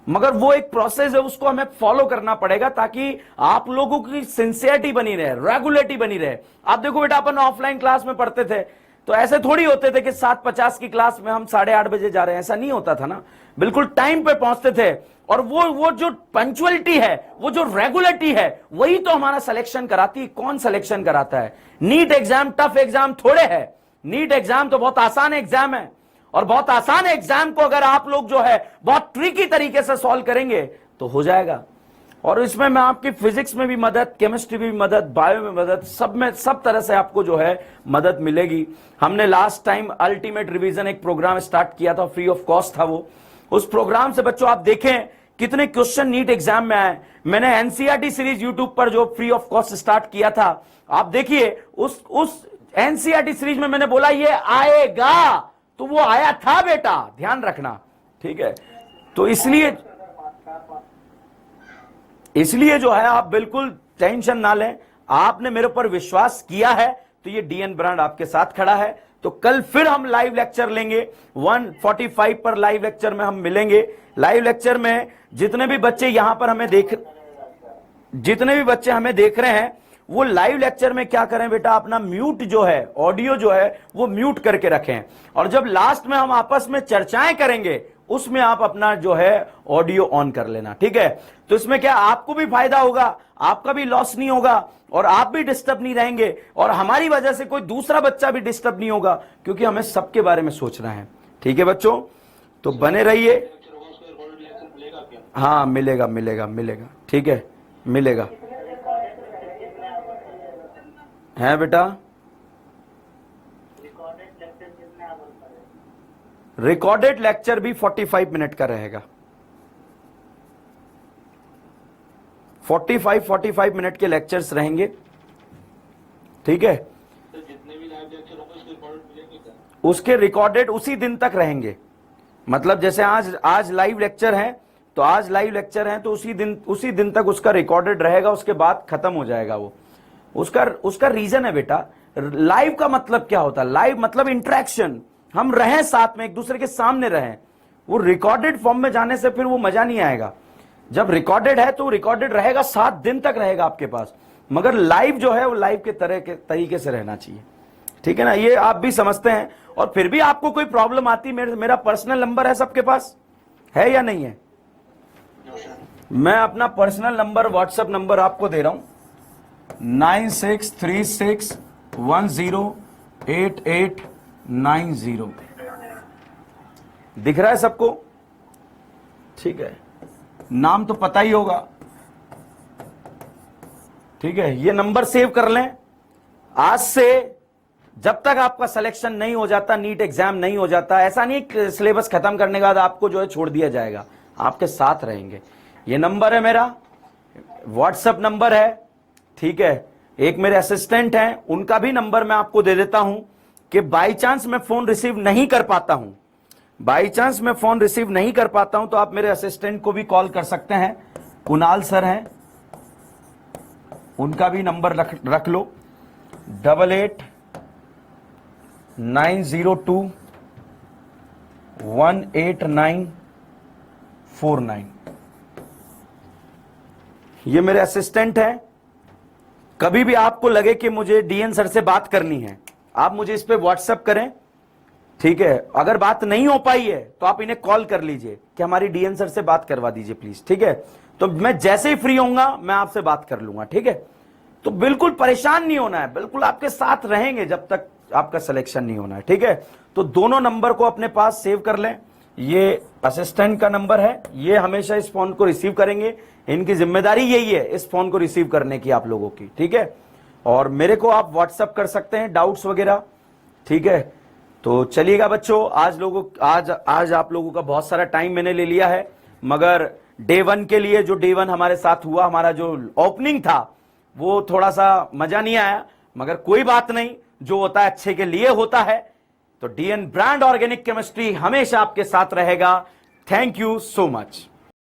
मगर वो एक प्रोसेस है, उसको हमें फॉलो करना पड़ेगा ताकि आप लोगों की सिंसियरिटी बनी रहे, रेगुलरिटी बनी रहे। आप देखो बेटा, अपन ऑफलाइन क्लास में पढ़ते थे, तो ऐसे थोड़ी होते थे कि 7:50 की क्लास में हम 8:30 बजे जा रहे हैं, ऐसा नहीं होता था ना, बिल्कुल टाइम पे पहुंचते थे। और वो जो पंक्चुअलिटी है, वो जो रेगुलरिटी है, वही तो हमारा सिलेक्शन कराती है। कौन सिलेक्शन कराता है? नीट एग्जाम टफ एग्जाम थोड़े है। नीट एग्जाम तो बहुत आसान एग्जाम है, और बहुत आसान एग्जाम को अगर आप लोग जो है बहुत ट्रिकी तरीके से सॉल्व करेंगे तो हो जाएगा। और इसमें मैं आपकी फिजिक्स में भी मदद, केमिस्ट्री में भी मदद, बायो में मदद, सब तरह से आपको जो है मदद मिलेगी। हमने लास्ट टाइम अल्टीमेट रिवीजन एक प्रोग्राम स्टार्ट किया था, फ्री ऑफ कॉस्ट था वो। उस प्रोग्राम से बच्चों आप देखें कितने क्वेश्चन नीट एग्जाम में आए। मैंने एनसीईआरटी सीरीज यूट्यूब पर जो फ्री ऑफ कॉस्ट स्टार्ट किया था, आप देखिए उस एनसीईआरटी सीरीज में मैंने बोला ये आएगा, तो वो आया था बेटा, ध्यान रखना, ठीक है। तो इसलिए जो है आप बिल्कुल टेंशन ना लें, आपने मेरे ऊपर विश्वास किया है तो ये डीएन ब्रांड आपके साथ खड़ा है। तो कल फिर हम लाइव लेक्चर लेंगे 1:45 पर लाइव लेक्चर में हम मिलेंगे। लाइव लेक्चर में जितने भी बच्चे यहां पर हमें देख रहे हैं, वो लाइव लेक्चर में क्या करें बेटा, अपना म्यूट जो है, ऑडियो जो है वो म्यूट करके रखें। और जब लास्ट में हम आपस में चर्चाएं करेंगे उसमें आप अपना जो है ऑडियो ऑन कर लेना, ठीक है। तो इसमें क्या आपको भी फायदा होगा, आपका भी लॉस नहीं होगा, और आप भी डिस्टर्ब नहीं रहेंगे, और हमारी वजह से कोई दूसरा बच्चा भी डिस्टर्ब नहीं होगा, क्योंकि हमें सबके बारे में सोचना है, ठीक है बच्चों। तो बने रहिए। हाँ मिलेगा, ठीक है, मिलेगा है बेटा। रिकॉर्डेड लेक्चर भी 45 मिनट का रहेगा। 45 मिनट के लेक्चर्स रहेंगे, ठीक है। तो जितने भी लाइव लेक्चर होंगे उसके रिकॉर्डेड मिलेंगे क्या? उसके रिकॉर्डेड उसी दिन तक रहेंगे। मतलब जैसे आज लाइव लेक्चर हैं, तो आज लाइव लेक्चर हैं तो उसी दिन तक उसका रिकॉर्डेड रहेगा, उसके बाद खत्म हो जाएगा वो। उसका रीजन है बेटा, लाइव का मतलब क्या होता है? लाइव मतलब इंटरेक्शन, हम रहें साथ में, एक दूसरे के सामने रहें। वो रिकॉर्डेड फॉर्म में जाने से फिर वो मजा नहीं आएगा। जब रिकॉर्डेड है तो रिकॉर्डेड रहेगा, 7 दिन तक रहेगा आपके पास, मगर लाइव जो है वो लाइव के तरीके से रहना चाहिए, ठीक है ना। ये आप भी समझते हैं। और फिर भी आपको कोई प्रॉब्लम आती, मेरा पर्सनल नंबर है सबके पास, है या नहीं है? मैं अपना पर्सनल नंबर, व्हाट्सएप नंबर आपको दे रहा हूं, 9636108890। दिख रहा है सबको? ठीक है, नाम तो पता ही होगा, ठीक है। ये नंबर सेव कर लें। आज से जब तक आपका सिलेक्शन नहीं हो जाता, नीट एग्जाम नहीं हो जाता, ऐसा नहीं सिलेबस खत्म करने के बाद आपको जो है छोड़ दिया जाएगा, आपके साथ रहेंगे। ये नंबर है मेरा, व्हाट्सएप नंबर है, ठीक है। एक मेरे असिस्टेंट हैं, उनका भी नंबर मैं आपको दे देता हूं कि बाई चांस मैं फोन रिसीव नहीं कर पाता हूं, तो आप मेरे असिस्टेंट को भी कॉल कर सकते हैं। कुणाल सर हैं, उनका भी नंबर रख लो, 8890218949। ये मेरे असिस्टेंट हैं। कभी भी आपको लगे कि मुझे डीएन सर से बात करनी है, आप मुझे इस पे व्हाट्सएप करें, ठीक है। अगर बात नहीं हो पाई है तो आप इन्हें कॉल कर लीजिए कि हमारी डीएन सर से बात करवा दीजिए प्लीज, ठीक है। तो मैं जैसे ही फ्री होऊंगा मैं आपसे बात कर लूंगा, ठीक है। तो बिल्कुल परेशान नहीं होना है, बिल्कुल आपके साथ रहेंगे जब तक आपका सिलेक्शन नहीं होना है, ठीक है। तो दोनों नंबर को अपने पास सेव कर लें। ये असिस्टेंट का नंबर है, ये हमेशा इस फोन को रिसीव करेंगे, इनकी जिम्मेदारी यही है इस फोन को रिसीव करने की आप लोगों की, ठीक है। और मेरे को आप व्हाट्सएप कर सकते हैं डाउट्स वगैरह, ठीक है। तो चलिएगा बच्चों, आज आप लोगों का बहुत सारा टाइम मैंने ले लिया है, मगर डे 1 के लिए, जो डे 1 हमारे साथ हुआ, हमारा जो ओपनिंग था वो थोड़ा सा मजा नहीं आया, मगर कोई बात नहीं, जो होता है अच्छे के लिए होता है। तो डीएन ब्रांड ऑर्गेनिक केमिस्ट्री हमेशा आपके साथ रहेगा। Thank you so much.